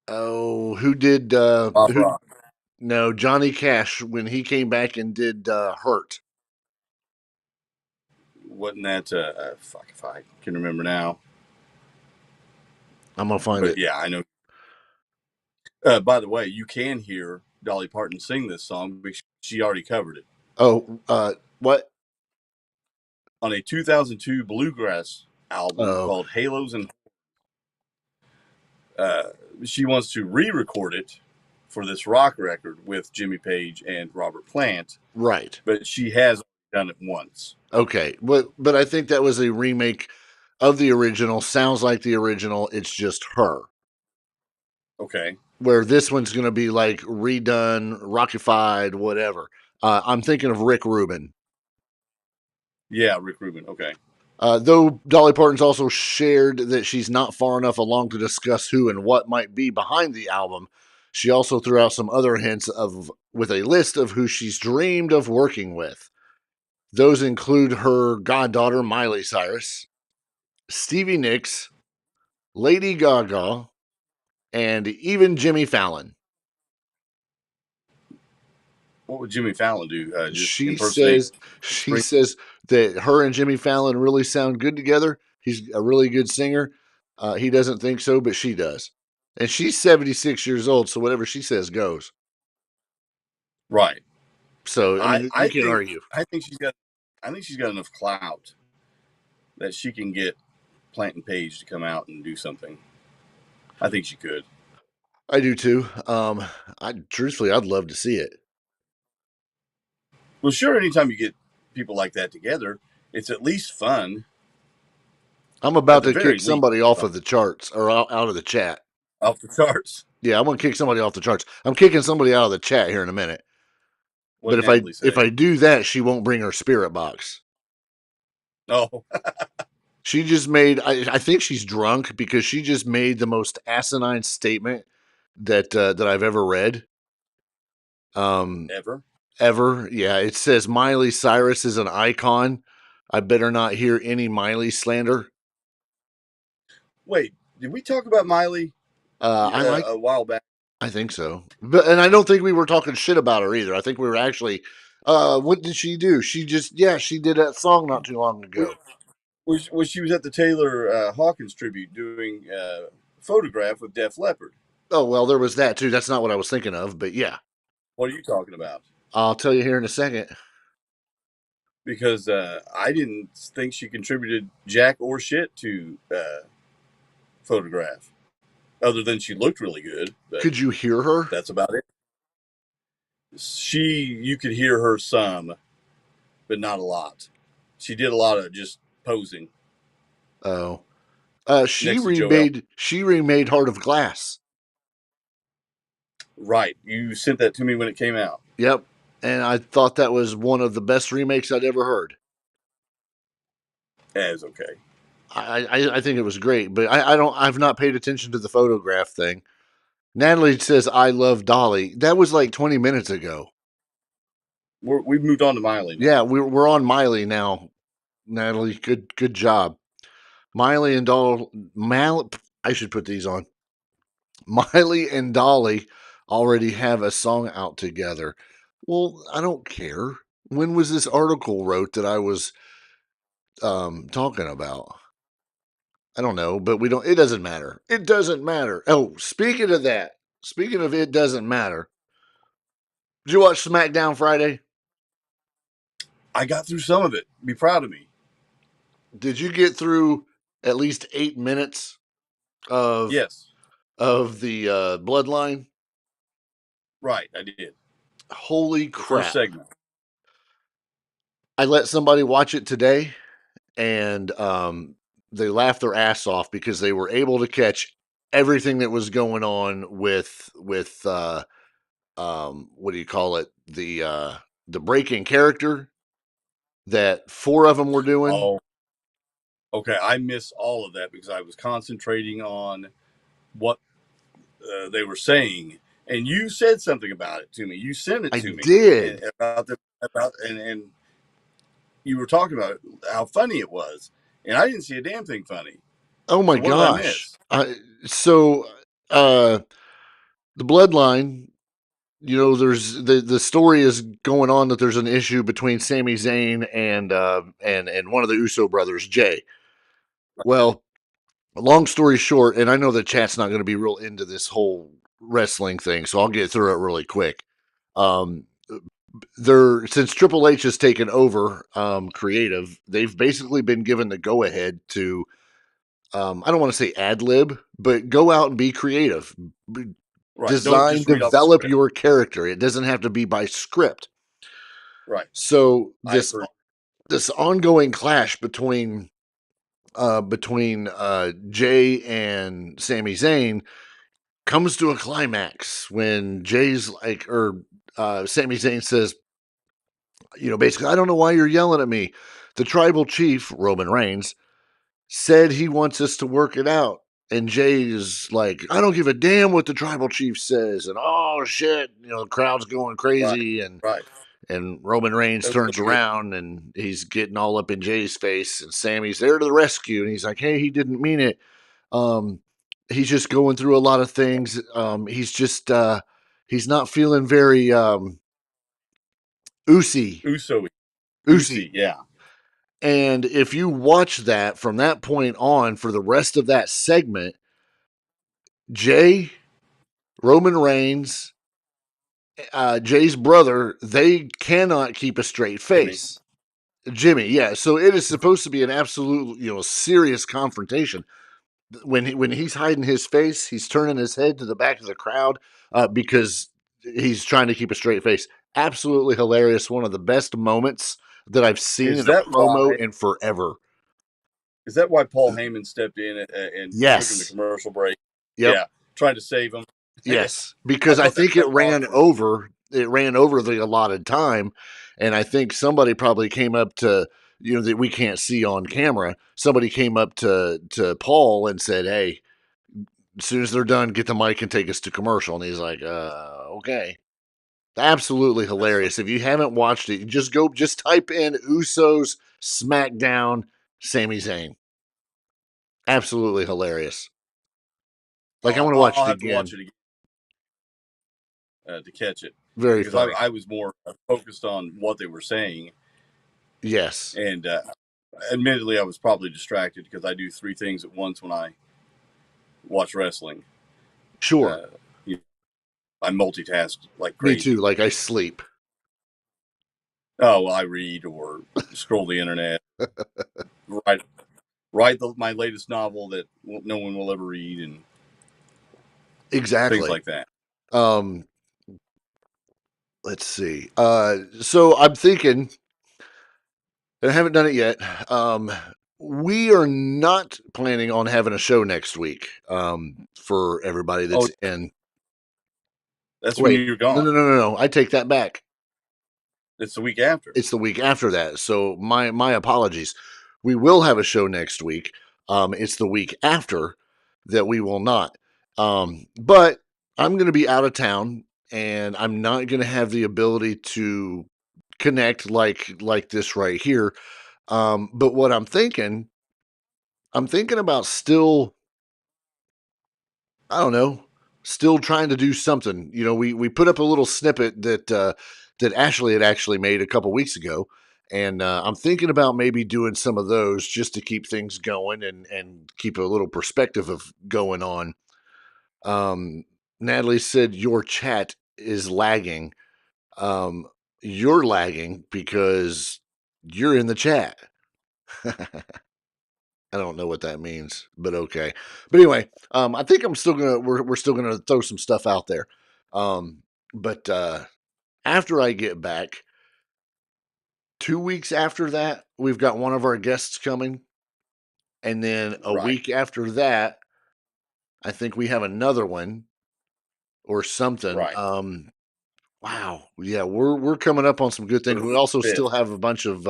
S2: who did
S3: Bob Rock.
S2: No, Johnny Cash when he came back and did Hurt.
S3: Wasn't that fuck if I can remember now.
S2: I'm gonna find it.
S3: Yeah, I know. By the way, you can hear Dolly Parton sing this song because she already covered it.
S2: Oh, what?
S3: On a 2002 bluegrass album called Halos and she wants to re-record it for this rock record with Jimmy Page and Robert Plant.
S2: Right.
S3: But she has done it once.
S2: Okay. But I think that was a remake of the original. Sounds like the original. It's just her.
S3: Okay.
S2: Where this one's going to be like redone, rockified, whatever. I'm thinking of Rick Rubin.
S3: Yeah, Rick Rubin. Okay.
S2: Though Dolly Parton's also shared that she's not far enough along to discuss who and what might be behind the album, she also threw out some other hints with a list of who she's dreamed of working with. Those include her goddaughter Miley Cyrus, Stevie Nicks, Lady Gaga, and even Jimmy Fallon.
S3: What would Jimmy Fallon do?
S2: She says that her and Jimmy Fallon really sound good together. He's a really good singer. He doesn't think so, but she does. And she's 76 years old, so whatever she says goes.
S3: Right.
S2: So I can't argue.
S3: I think she's got enough clout that she can get Plant and Page to come out and do something. I think she could.
S2: I do too. Truthfully, I'd love to see it.
S3: Well, sure. Anytime you get people like that together, it's at least fun.
S2: I'm about to kick somebody off of the charts or out of the chat.
S3: Off the charts?
S2: Yeah, I'm going to kick somebody off the charts. I'm kicking somebody out of the chat here in a minute. But if I do that, she won't bring her spirit box.
S3: Oh.
S2: She just made. I think she's drunk because she just made the most asinine statement that I've ever read. Ever, yeah. It says Miley Cyrus is an icon. I better not hear any Miley slander.
S3: Wait, did we talk about Miley a while back?
S2: I think so, and I don't think we were talking shit about her either. I think we were actually. What did she do? She did that song not too long ago.
S3: She was at the Taylor Hawkins tribute doing Photograph with Def Leppard.
S2: Oh well, there was that too. That's not what I was thinking of, but yeah.
S3: What are you talking about?
S2: I'll tell you here in a second.
S3: Because I didn't think she contributed jack or shit to Photograph, other than she looked really good.
S2: Could you hear her?
S3: That's about it. You could hear her some, but not a lot. She did a lot of just posing.
S2: Oh, she remade Heart of Glass.
S3: Right, you sent that to me when it came out.
S2: Yep, and I thought that was one of the best remakes I'd ever heard.
S3: Yeah, it's okay.
S2: I think it was great, but I've not paid attention to the Photograph thing. Natalie says I love Dolly. That was like 20 minutes ago.
S3: We've moved on to Miley now.
S2: Yeah, we're on Miley now. Natalie, good job. Miley and Dolly. I should put these on. Miley and Dolly already have a song out together. Well, I don't care. When was this article wrote that I was talking about? I don't know, but it doesn't matter. It doesn't matter. Oh, speaking of that, speaking of it doesn't matter. Did you watch SmackDown Friday?
S3: I got through some of it. Be proud of me.
S2: Did you get through at least 8 minutes of the Bloodline?
S3: Right, I did.
S2: Holy crap.
S3: First segment.
S2: I let somebody watch it today, and they laughed their ass off because they were able to catch everything that was going on with what do you call it? The breaking character that 4 of them were doing.
S3: Oh, okay. I missed all of that because I was concentrating on what they were saying, and you said something about it to me. You sent it to me.
S2: I did.
S3: And you were talking about how funny it was, and I didn't see a damn thing funny.
S2: Oh my gosh! So the Bloodline, there's the story is going on that there's an issue between Sami Zayn and one of the Uso brothers, Jay. Well, long story short, and I know the chat's not going to be real into this whole wrestling thing, so I'll get through it really quick. Since Triple H has taken over creative, they've basically been given the go ahead to I don't want to say ad lib, but go out and be creative. Right. Design, develop your character. It doesn't have to be by script.
S3: Right.
S2: So this ongoing clash between Jay and Sami Zayn comes to a climax when Jay's Sami Zayn says, basically, I don't know why you're yelling at me. The tribal chief, Roman Reigns, said he wants us to work it out. And Jay is like, I don't give a damn what the tribal chief says. And oh shit, the crowd's going crazy. And Roman Reigns turns around and he's getting all up in Jay's face. And Sammy's there to the rescue. And he's like, hey, he didn't mean it. He's just going through a lot of things. He's just he's not feeling very Usy,
S3: yeah.
S2: And if you watch that from that point on for the rest of that segment, Jay, Roman Reigns, Jay's brother, they cannot keep a straight face. Jimmy, yeah. So it is supposed to be an absolute, serious confrontation. When he's hiding his face, he's turning his head to the back of the crowd because he's trying to keep a straight face. Absolutely hilarious. One of the best moments that I've seen in a promo in forever.
S3: Is that why Paul Heyman stepped in and took him to commercial break?
S2: Yep.
S3: Yeah, trying to save him.
S2: Yes, because I think it ran over it ran over the allotted time, and I think somebody probably came up to, that we can't see on camera. Somebody came up to Paul and said, "Hey, as soon as they're done, get the mic and take us to commercial." And he's like, okay. Absolutely hilarious. If you haven't watched it, just type in Usos SmackDown Sami Zayn. Absolutely hilarious. Like, I want to watch it again.
S3: To watch it again to catch it.
S2: Very funny.
S3: I was more focused on what they were saying.
S2: Yes.
S3: And admittedly, I was probably distracted because I do 3 things at once when I watch wrestling.
S2: Sure.
S3: I multitask like crazy.
S2: Me too. Like, I sleep.
S3: Oh, well, I read or scroll the internet. write my latest novel that no one will ever read, and
S2: exactly
S3: things like that.
S2: Let's see. So I'm thinking, and I haven't done it yet. We are not planning on having a show next week. For everybody that's in.
S3: That's when you're gone.
S2: No. I take that back.
S3: It's the week after.
S2: It's the week after that. So my apologies. We will have a show next week. It's the week after that we will not. But I'm going to be out of town, and I'm not going to have the ability to connect like this right here. But what I'm thinking about still, I don't know, still trying to do something. We put up a little snippet that Ashley had actually made a couple weeks ago. And I'm thinking about maybe doing some of those just to keep things going and keep a little perspective of going on. Natalie said your chat is lagging. You're lagging because you're in the chat. I don't know what that means, but okay. But anyway, I think we're still gonna throw some stuff out there. But after I get back, 2 weeks after that, we've got one of our guests coming, and then a week after that, I think we have another one or something.
S3: Right.
S2: Wow, yeah, we're coming up on some good things. We also still have a bunch of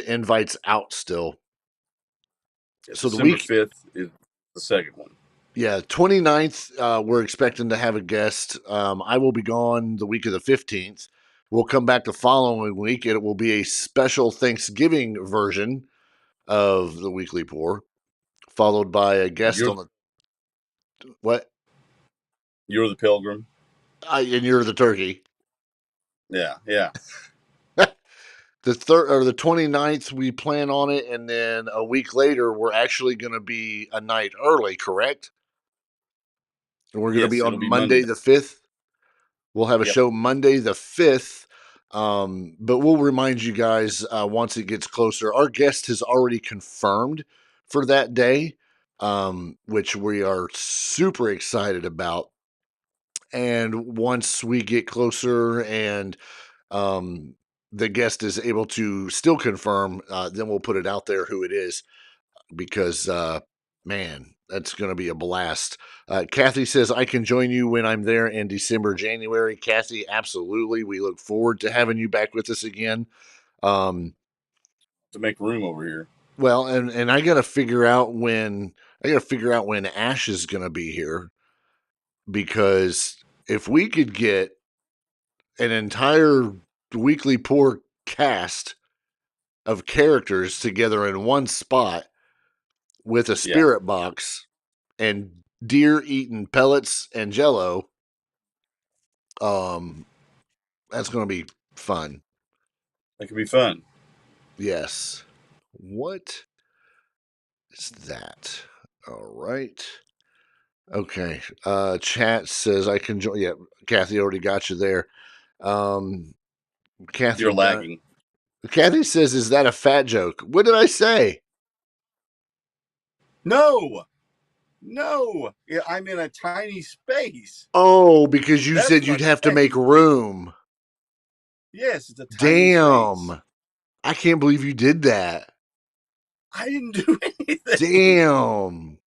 S2: invites out still. So
S3: December 5th is the second one.
S2: Yeah, 29th, we're expecting to have a guest. I will be gone the week of the 15th. We'll come back the following week. It will be a special Thanksgiving version of the Weekly Pour, followed by a guest on the... What?
S3: You're the pilgrim.
S2: And you're the turkey.
S3: Yeah.
S2: The 29th, we plan on it, and then a week later, we're actually going to be a night early, correct? And we're going to be on Monday the 5th. We'll have a show Monday the 5th, but we'll remind you guys once it gets closer. Our guest has already confirmed for that day, which we are super excited about. And once we get closer and the guest is able to still confirm, then we'll put it out there who it is, because man, that's going to be a blast. Kathy says, I can join you when I'm there in December, January. Kathy, absolutely. We look forward to having you back with us again.
S3: To make room over here.
S2: Well, and I got to figure out when Ash is going to be here, because if we could get an entire Weekly Pour cast of characters together in one spot with a spirit box and deer eating pellets and jello, that's going to be fun.
S3: That could be fun.
S2: Yes. What is that? All right. Okay. Chat says I can join. Yeah, Kathy already got you there. Kathy,
S3: you're lagging.
S2: Kathy says, "Is that a fat joke?" What did I say?
S3: No. Yeah, I'm in a tiny space.
S2: Oh, because you said you'd have to make room.
S3: Yes, it's a tiny space.
S2: I can't believe you did that.
S3: I didn't do anything.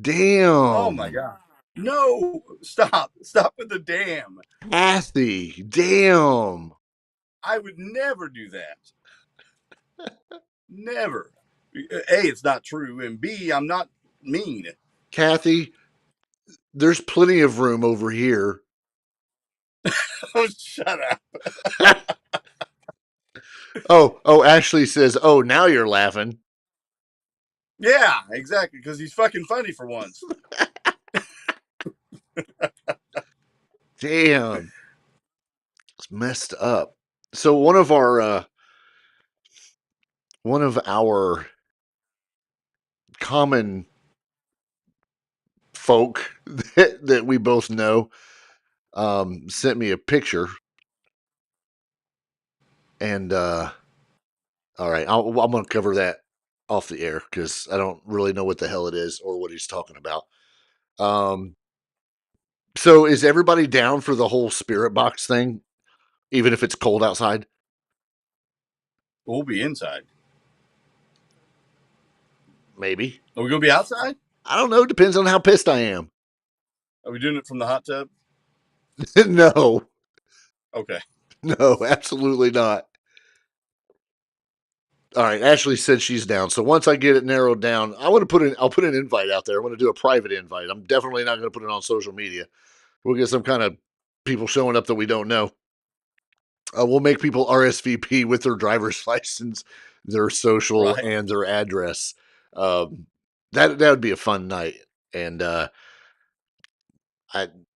S2: Damn.
S3: Oh my God. No, stop with the damn.
S2: Kathy, damn.
S3: I would never do that. Never. A, it's not true, and B, I'm not mean.
S2: Kathy, there's plenty of room over here.
S3: Oh, shut up.
S2: Oh, Ashley says, oh, now you're laughing.
S3: Yeah, exactly, because he's fucking funny for once.
S2: Damn. It's messed up. So one of our common folk that we both know sent me a picture, and all right, I'm going to cover that off the air because I don't really know what the hell it is or what he's talking about. So is everybody down for the whole spirit box thing, even if it's cold outside?
S3: We'll be inside.
S2: Maybe.
S3: Are we gonna be outside?
S2: I don't know. Depends on how pissed I am.
S3: Are we doing it from the hot tub?
S2: No,
S3: Okay.
S2: no, absolutely not. All right, Ashley said she's down. So once I get it narrowed down, I'll put an invite out there. I want to do a private invite. I'm definitely not going to put it on social media. We'll get some kind of people showing up that we don't know. We'll make people RSVP with their driver's license, their social,
S3: Right.
S2: and their address. That would be a fun night. And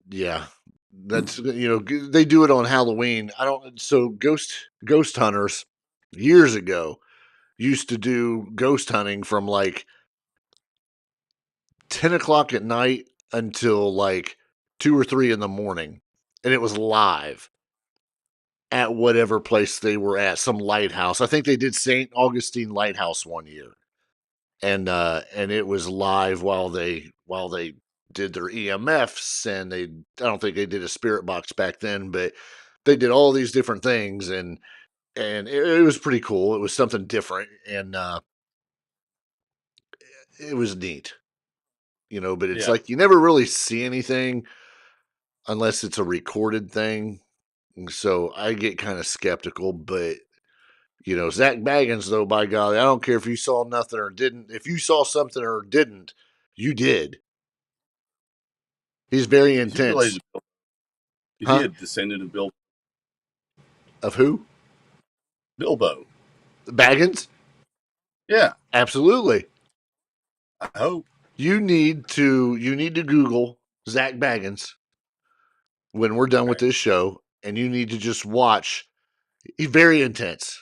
S2: yeah, that's they do it on Halloween. I don't. So ghost hunters years ago used to do ghost hunting from like 10 o'clock at night until like 2 or 3 in the morning. And it was live at whatever place they were at, some lighthouse. I think they did St. Augustine Lighthouse one year. And it was live while they did their EMFs, and I don't think they did a spirit box back then, but they did all these different things, and it was pretty cool. It was something different, and it was neat. But it's like you never really see anything unless it's a recorded thing. So I get kind of skeptical, but Zach Baggins, though, by golly, I don't care if you saw nothing or didn't. If you saw something or didn't, you did. He's very intense.
S3: Is he a descendant of Bilbo?
S2: Of who?
S3: Bilbo.
S2: Baggins?
S3: Yeah.
S2: Absolutely.
S3: I hope.
S2: You need to Google Zach Baggins when we're done with this show, and you need to just watch. He's very intense.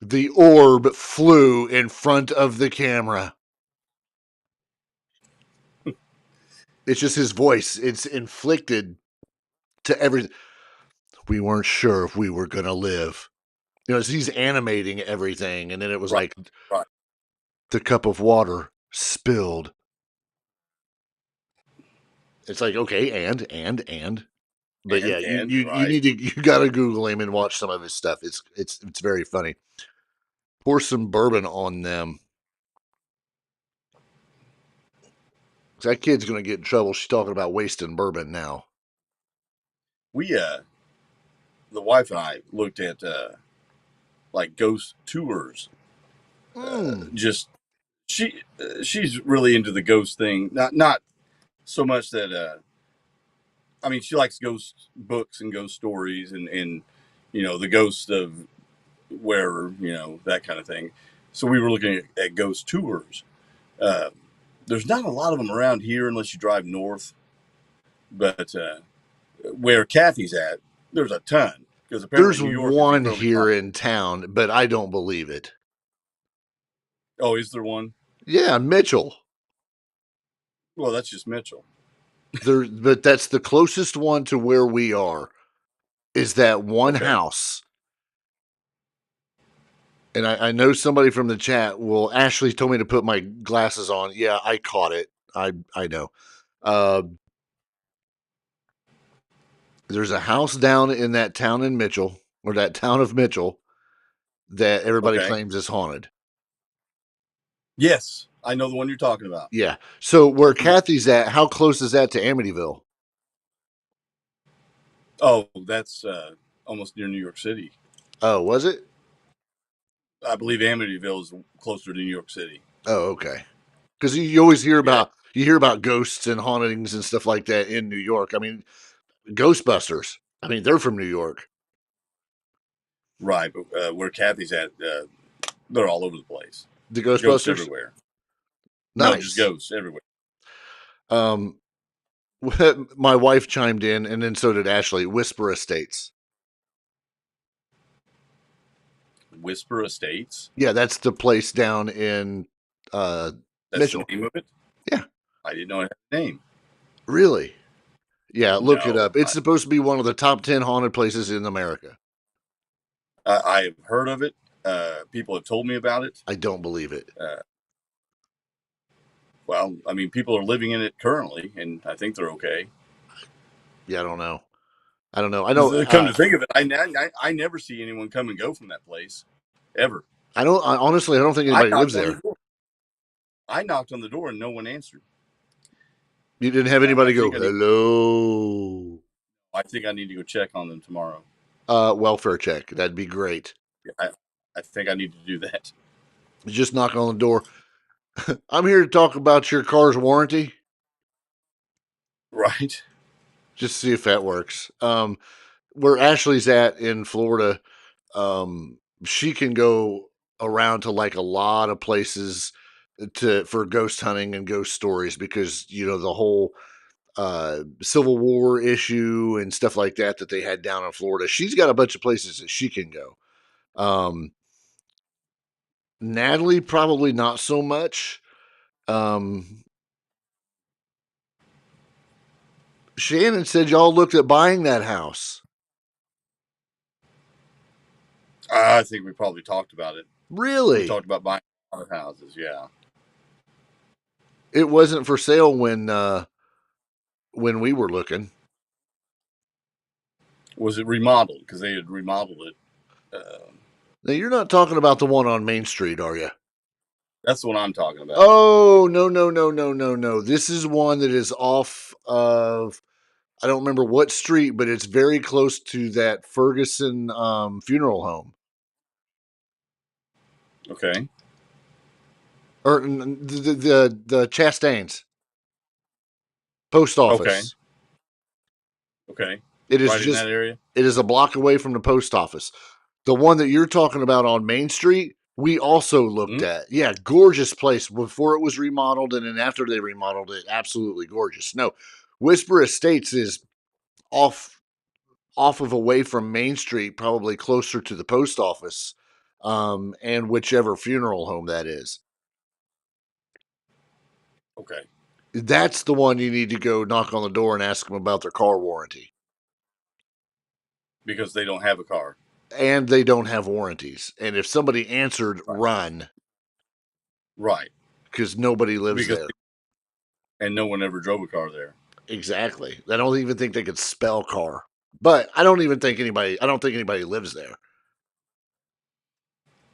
S2: The orb flew in front of the camera. It's just his voice. It's inflicted to every. We weren't sure if we were going to live. He's animating everything, and then it was like the cup of water spilled. It's like, okay, and. But you need to, you got to Google him and watch some of his stuff. It's very funny. Pour some bourbon on them. That kid's going to get in trouble. She's talking about wasting bourbon now.
S3: We, the wife and I looked at, like ghost tours. Just, she's really into the ghost thing. Not so much that, I mean, she likes ghost books and ghost stories and the ghost of where, that kind of thing. So we were looking at ghost tours. There's not a lot of them around here unless you drive north. But where Kathy's at, there's a ton. Because apparently
S2: there's
S3: New York
S2: one here in town, but I don't believe it.
S3: Oh, is there one?
S2: Yeah, Mitchell.
S3: Well, that's just Mitchell.
S2: But that's the closest one to where we are. Is that one house? And I know somebody from the chat. Well, Ashley told me to put my glasses on. Yeah, I caught it. I know. There's a house down in that town in Mitchell, or that town of Mitchell, that everybody claims is haunted.
S3: Yes, I know the one you're talking about.
S2: Yeah. So where Kathy's at, how close is that to Amityville?
S3: Oh, that's almost near New York City.
S2: Oh, was it?
S3: I believe Amityville is closer to New York City.
S2: Oh, okay. Because you always hear
S3: Yeah.
S2: about ghosts and hauntings and stuff like that in New York. I mean, Ghostbusters. I mean, they're from New York.
S3: Right, but where Kathy's at, they're all over the place.
S2: The
S3: Ghosts
S2: Ghostbusters.
S3: everywhere. No, just
S2: Nice.
S3: ghosts everywhere.
S2: Um, my wife chimed in, and then so did Ashley. Whisper Estates.
S3: Whisper Estates.
S2: Yeah, that's the place down in
S3: That's
S2: Mitchell.
S3: the name of it.
S2: Yeah,
S3: I didn't know it had a name.
S2: really. Yeah, look it
S3: No,
S2: up. It's supposed to be one of the top 10 haunted places in America.
S3: I've heard of it. People have told me about it.
S2: I don't believe it.
S3: Well, I mean, people are living in it currently, and I think they're okay.
S2: Yeah, I don't know. I don't know. I know.
S3: Come to think of it, I never see anyone come and go from that place, ever.
S2: Honestly, I don't think anybody lives there.
S3: I knocked on the door and no one answered.
S2: You didn't have anybody go, hello.
S3: I think I need to go check on them tomorrow.
S2: Welfare check. That'd be great.
S3: I think I need to do that.
S2: Just knock on the door. I'm here to talk about your car's warranty.
S3: Right.
S2: Just see if that works. Where Ashley's at in Florida, she can go around to like a lot of places for ghost hunting and ghost stories because the whole Civil War issue and stuff like that they had down in Florida. She's got a bunch of places that she can go. Natalie probably not so much. Shannon said y'all looked at buying that house.
S3: I think we probably talked about it.
S2: Really?
S3: We talked about buying other houses. Yeah.
S2: It wasn't for sale when we were looking.
S3: Was it remodeled? Because they had remodeled it.
S2: Now you're not talking about the one on Main Street, are you?
S3: That's the one I'm talking about.
S2: Oh, no. This is one that is off of, I don't remember what street, but it's very close to that Ferguson funeral home.
S3: Okay.
S2: Or the Chastains post office.
S3: Okay.
S2: It is
S3: right
S2: just
S3: in that area.
S2: It is a block away from the post office. The one that you're talking about on Main Street, we also looked at. Yeah, gorgeous place before it was remodeled, and then after they remodeled it, absolutely gorgeous. No, Whisper Estates is off of away from Main Street, probably closer to the post office, and whichever funeral home that is.
S3: Okay.
S2: That's the one you need to go knock on the door and ask them about their car warranty.
S3: Because they don't have a car.
S2: And they don't have warranties. And if somebody answered, run.
S3: Right.
S2: Because nobody lives there.
S3: And no one ever drove a car there.
S2: Exactly. I don't even think they could spell car. But I don't think anybody lives there.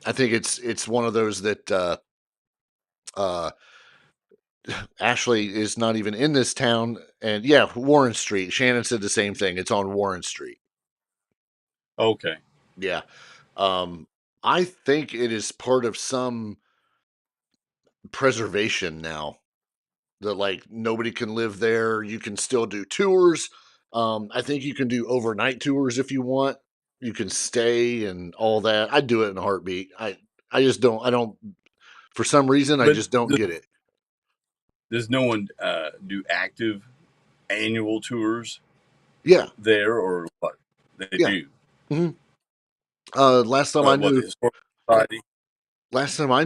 S2: I think it's one of those that Ashley is not even in this town. And yeah, Warren Street. Shannon said the same thing. It's on Warren Street.
S3: Okay.
S2: Yeah. I think it is part of some preservation now that like nobody can live there. You can still do tours. I think you can do overnight tours if you want. You can stay and all that. I'd do it in a heartbeat. I just don't for some reason I just don't get it.
S3: Does no one do active annual tours?
S2: Yeah.
S3: There or what? They do.
S2: Mm-hmm. Last time I knew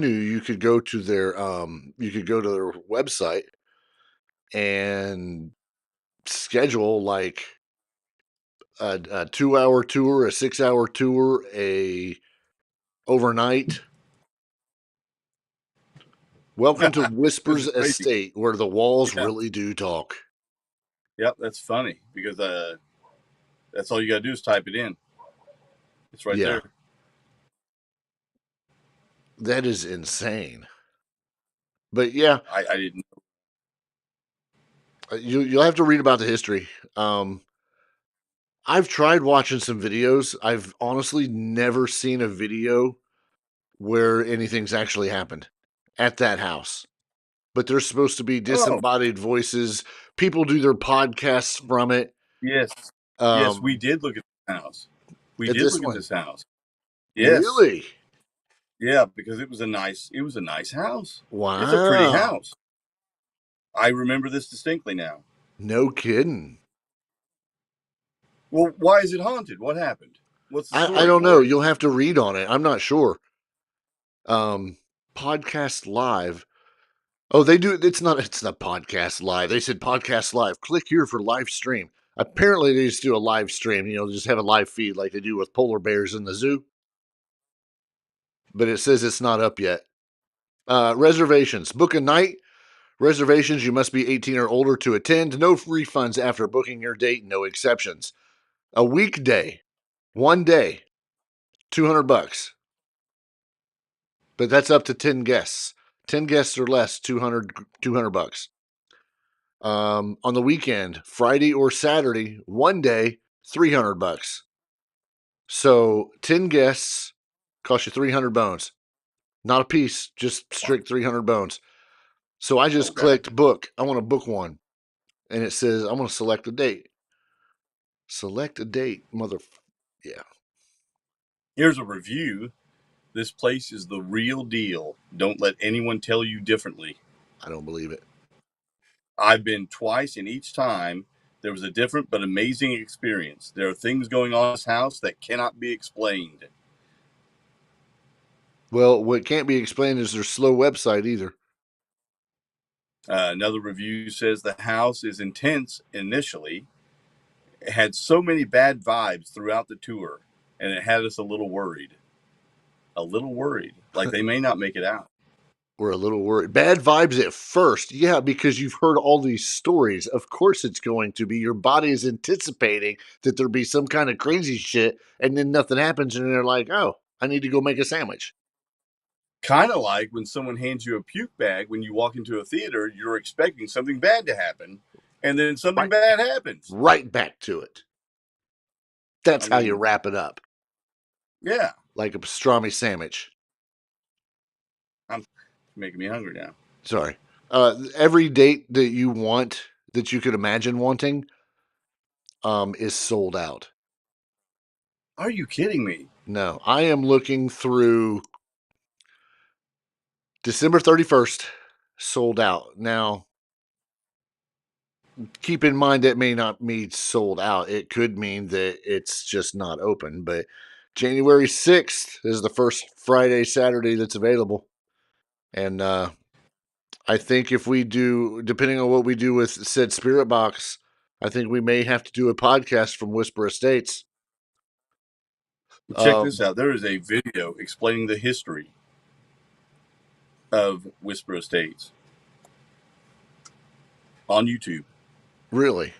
S2: you could go to their website and schedule like a 2-hour tour, a 6-hour tour, a overnight. Welcome to Whispers Estate, where the walls really do talk.
S3: Yep, that's funny because that's all you got to do is type it in. It's right there.
S2: That is insane. But yeah,
S3: I didn't.
S2: you'll have to read about the history. I've tried watching some videos. I've honestly never seen a video where anything's actually happened at that house. But there's supposed to be
S3: Oh,
S2: disembodied voices. People do their podcasts from it.
S3: yes. Yes, we
S2: Um,
S3: did look at this house. We
S2: at
S3: did
S2: this
S3: look at
S2: one,
S3: this house. Yes.
S2: really?
S3: Yeah, because it was a nice house. It's a pretty
S2: Wow,
S3: house. I remember this distinctly now.
S2: no kidding.
S3: Well, why is it haunted? What happened? What's the
S2: I
S3: story,
S2: don't know.
S3: Ward?
S2: You'll have to read on it. I'm not sure. Um, podcast live. Oh, they do. It's not podcast live. They said podcast live. Click here for live stream. Apparently, they just do a live stream. Just have a live feed like they do with polar bears in the zoo. But it says it's not up yet. Reservations. Book a night. Reservations. You must be 18 or older to attend. No refunds after booking your date. No exceptions. A weekday, one day, $200. But that's up to 10 guests. 10 guests or less, 200 bucks. On the weekend, Friday or Saturday, one day, 300 bucks. So 10 guests cost you 300 bones. Not a piece, just strict 300 bones. So I just
S3: Okay.
S2: clicked book. I want to book one. And it says, I want to select a date. Select a date, Yeah,
S3: Here's a review. This place is the real deal. Don't let anyone tell you differently.
S2: I don't believe it.
S3: I've been twice, and each time there was a different but amazing experience. There are things going on in this house that cannot be explained.
S2: Well, what can't be explained is their slow website either.
S3: Another review says the house is intense initially. It had so many bad vibes throughout the tour, and it had us a little worried. A little worried. Like they may not make it out.
S2: We're a little worried. Bad vibes at first. Yeah, because you've heard all these stories. Of course it's going to be. Your body is anticipating that there'll be some kind of crazy shit, and then nothing happens, and they're like, oh, I need to go make a sandwich.
S3: Kind of like when someone hands you a puke bag when you walk into a theater, you're expecting something bad to happen, and then something
S2: Right.
S3: bad happens.
S2: Right back to it. That's
S3: I
S2: how you
S3: mean,
S2: wrap it up.
S3: yeah.
S2: Like a pastrami sandwich.
S3: I'm making me hungry now.
S2: Sorry. Every date that you want, that you could imagine wanting, is sold out.
S3: Are you kidding me?
S2: No, I am looking through December 31st, sold out. Now, keep in mind that may not mean sold out. It could mean that it's just not open. But January 6th is the first Friday, Saturday that's available. And I think if we do, depending on what we do with said Spirit Box, I think we may have to do a podcast from Whisper Estates.
S3: Check this out. There is a video explaining the history of Whisper Estates on YouTube.
S2: Really?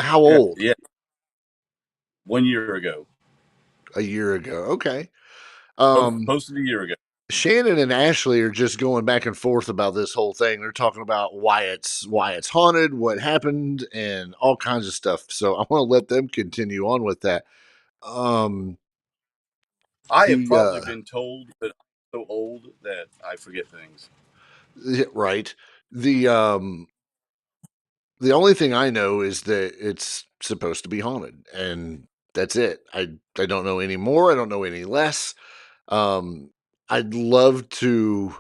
S2: How old?
S3: Yeah. 1 year ago.
S2: A year ago. Okay.
S3: Posted a year ago.
S2: Shannon and Ashley are just going back and forth about this whole thing. They're talking about why it's haunted, what happened, and all kinds of stuff. So I want to let them continue on with that.
S3: I have
S2: The
S3: probably been told, but I'm so old that I forget things.
S2: right. The only thing I know is that it's supposed to be haunted, and that's it. I don't know any more. I don't know any less. Um, I'd love to.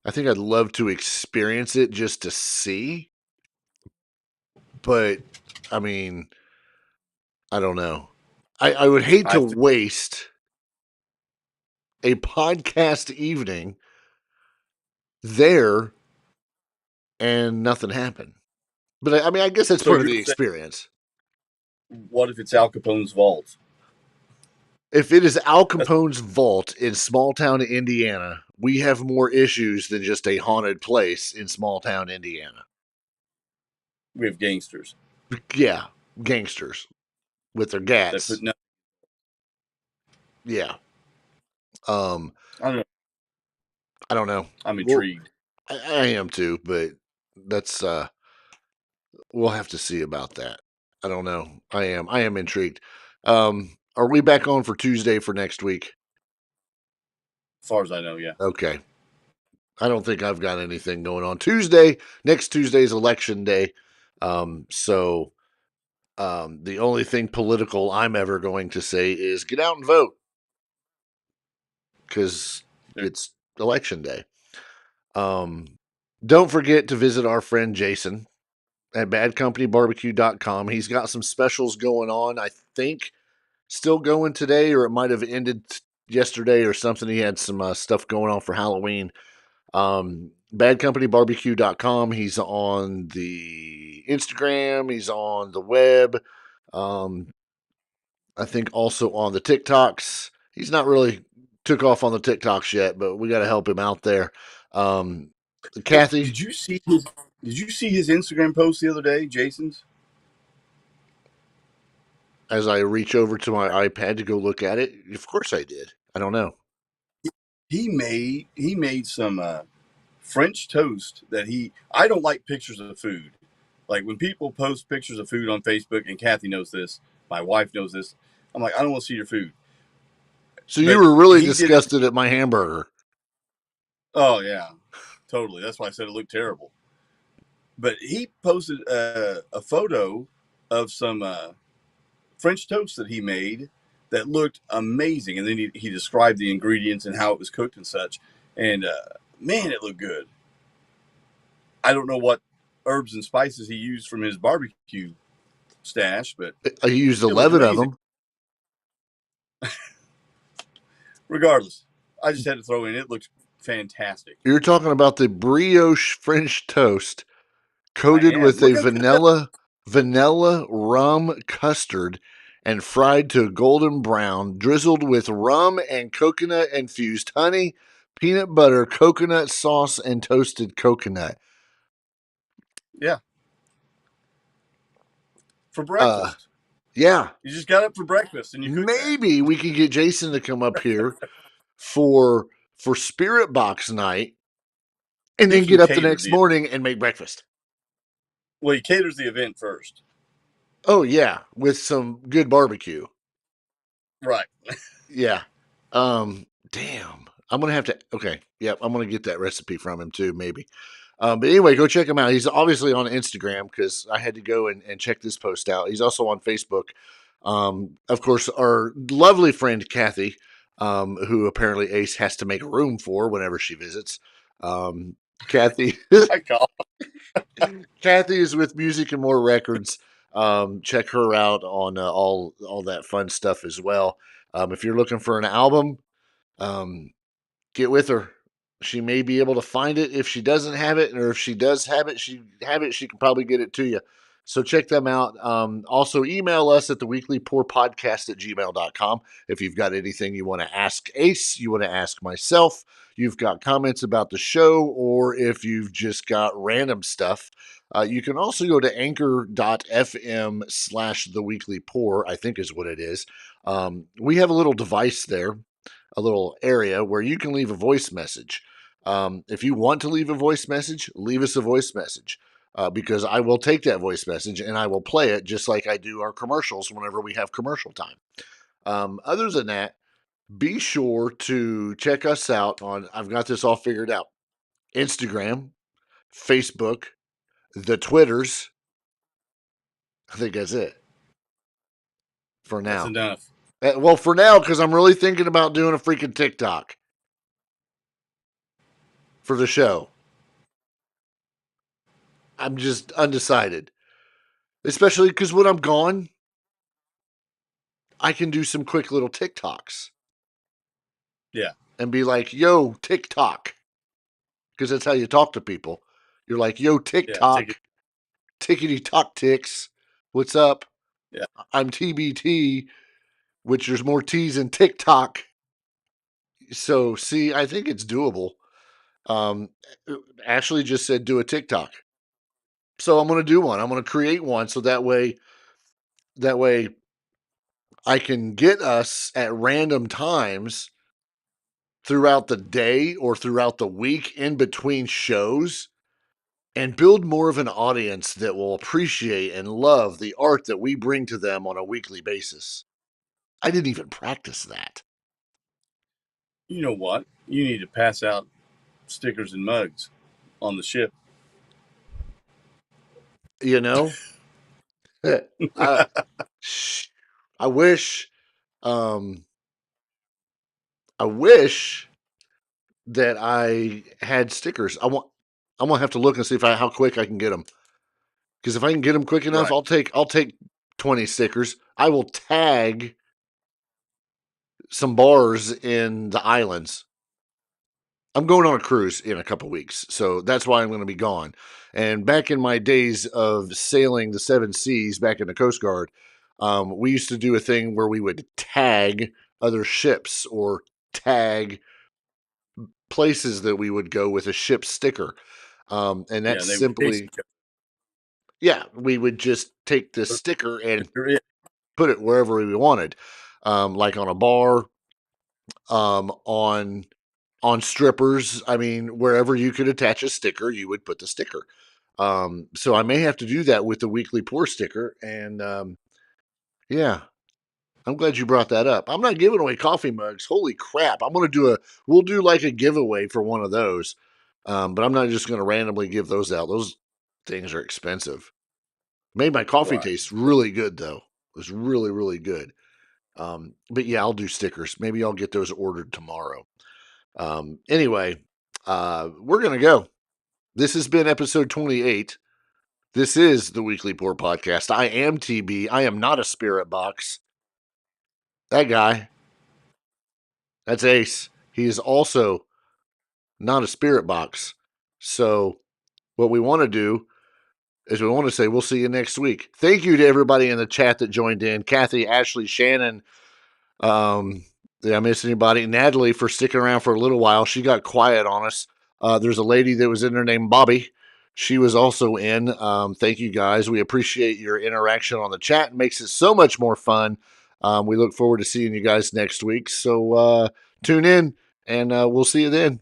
S2: I think I'd love to experience it just to see. But I mean, I don't know. I would hate to waste a podcast evening there and nothing happen. But I mean, I guess that's
S3: So
S2: part of
S3: you're
S2: the
S3: saying,
S2: experience.
S3: what if it's Al Capone's vault?
S2: If it is Al Capone's vault in small town Indiana, we have more issues than just a haunted place in small town Indiana.
S3: We have gangsters.
S2: Yeah, gangsters with their
S3: That
S2: gats.
S3: put no,
S2: Yeah.
S3: I don't know.
S2: I don't know.
S3: I'm
S2: Well,
S3: intrigued.
S2: I am too, but that's we'll have to see about that. I don't know. I am intrigued. Are we back on for Tuesday for next week?
S3: As far as I know, yeah.
S2: Okay. I don't think I've got anything going on. Tuesday, next Tuesday's election day. So the only thing political I'm ever going to say is get out and vote because it's election day. Don't forget to visit our friend Jason at badcompanyBarbecue.com. He's got some specials going on. I think still going today, or it might have ended yesterday or something. He had some stuff going on for Halloween. BadcompanyBarbecue.com. He's on the Instagram. He's on the web. I think also on the TikToks. He's not really took off on the TikToks yet, but we got to help him out there. Kathy,
S3: did you see his Instagram post the other day, Jason's?
S2: As I reach over to my iPad to go look at it, of course I did. I don't know.
S3: He made some French toast that I don't like pictures of food. Like when people post pictures of food on Facebook, and Kathy knows this, my wife knows this. I'm like, I don't want to see your food.
S2: So you were really disgusted at my hamburger.
S3: Oh yeah, totally. That's why I said it looked terrible. But he posted a photo of some French toast that he made that looked amazing, and then he described the ingredients and how it was cooked and such. And man, it looked good. I don't know what herbs and spices he used from his barbecue stash, but
S2: I used 11 of them.
S3: Regardless, I just had to throw in. It looks fantastic.
S2: You're talking about the brioche French toast coated with a vanilla rum custard and fried to golden brown, drizzled with rum and coconut infused honey, peanut butter, coconut sauce, and toasted coconut.
S3: Yeah. For breakfast.
S2: Yeah.
S3: You just got up for breakfast and you cooked
S2: Maybe we could get Jason to come up here for Spirit Box night and then get up the next morning and make breakfast.
S3: Well, he caters the event first.
S2: Oh, yeah, with some good barbecue.
S3: Right.
S2: Yeah. Damn. I'm going to have to, okay. Yep, I'm going to get that recipe from him too, maybe. But anyway, go check him out. He's obviously on Instagram because I had to go and check this post out. He's also on Facebook. Of course, our lovely friend Kathy, who apparently Ace has to make room for whenever she visits. Kathy. Kathy is with Music and More Records. Check her out on all that fun stuff as well. If you're looking for an album, get with her. She may be able to find it if she doesn't have it, or if she does have it, she can probably get it to you. So check them out. Also, email us at theweeklypourpodcast@gmail.com if you've got anything you want to ask Ace, you want to ask myself, you've got comments about the show, or if you've just got random stuff. You can also go to anchor.fm/theweeklypour, I think is what it is. We have a little device there, a little area where you can leave a voice message. If you want to leave a voice message, leave us a voice message. Because I will take that voice message and I will play it just like I do our commercials whenever we have commercial time. Other than that, be sure to check us out on, I've got this all figured out, Instagram, Facebook, the Twitters. I think that's it for now.
S3: That's enough.
S2: Well, for now, because I'm really thinking about doing a freaking TikTok for the show. I'm just undecided. Especially because when I'm gone, I can do some quick little TikToks.
S3: Yeah.
S2: And be like, yo, TikTok. Because that's how you talk to people. You're like, yo, TikTok. Yeah, tickety tock ticks. What's up?
S3: Yeah.
S2: I'm TBT, which there's more T's in TikTok. So, see, I think it's doable. Ashley just said do a TikTok. So I'm going to do one. I'm going to create one so that way I can get us at random times throughout the day or throughout the week in between shows and build more of an audience that will appreciate and love the art that we bring to them on a weekly basis. I didn't even practice that.
S3: You know what? You need to pass out stickers and mugs on the ship.
S2: You know, I, I wish, I wish that I had stickers. I'm gonna have to look and see how quick I can get them. Because if I can get them quick enough,
S3: Right.
S2: I'll take 20 stickers. I will tag some bars in the islands. I'm going on a cruise in a couple weeks, so that's why I'm going to be gone. And back in my days of sailing the seven seas back in the Coast Guard, we used to do a thing where we would tag other ships or tag places that we would go with a ship sticker. And that's simply, we would just take the sticker and put it wherever we wanted, like on a bar, on strippers. I mean, wherever you could attach a sticker, you would put the sticker. So I may have to do that with the weekly pour sticker. And yeah, I'm glad you brought that up. I'm not giving away coffee mugs. Holy crap. We'll do like a giveaway for one of those. But I'm not just going to randomly give those out. Those things are expensive. Made my coffee taste really good, though. It was really, really good. But yeah, I'll do stickers. Maybe I'll get those ordered tomorrow. Anyway, we're going to go. This has been episode 28. This is the Weekly Pour Podcast. I am TB. I am not a spirit box. That guy, that's Ace. He is also not a spirit box. So, what we want to do is we want to say we'll see you next week. Thank you to everybody in the chat that joined in. Kathy, Ashley, Shannon, did I miss anybody? Natalie for sticking around for a little while. She got quiet on us. There's a lady that was in there named Bobby. She was also in. Thank you guys. We appreciate your interaction on the chat. It makes it so much more fun. We look forward to seeing you guys next week. So tune in and we'll see you then.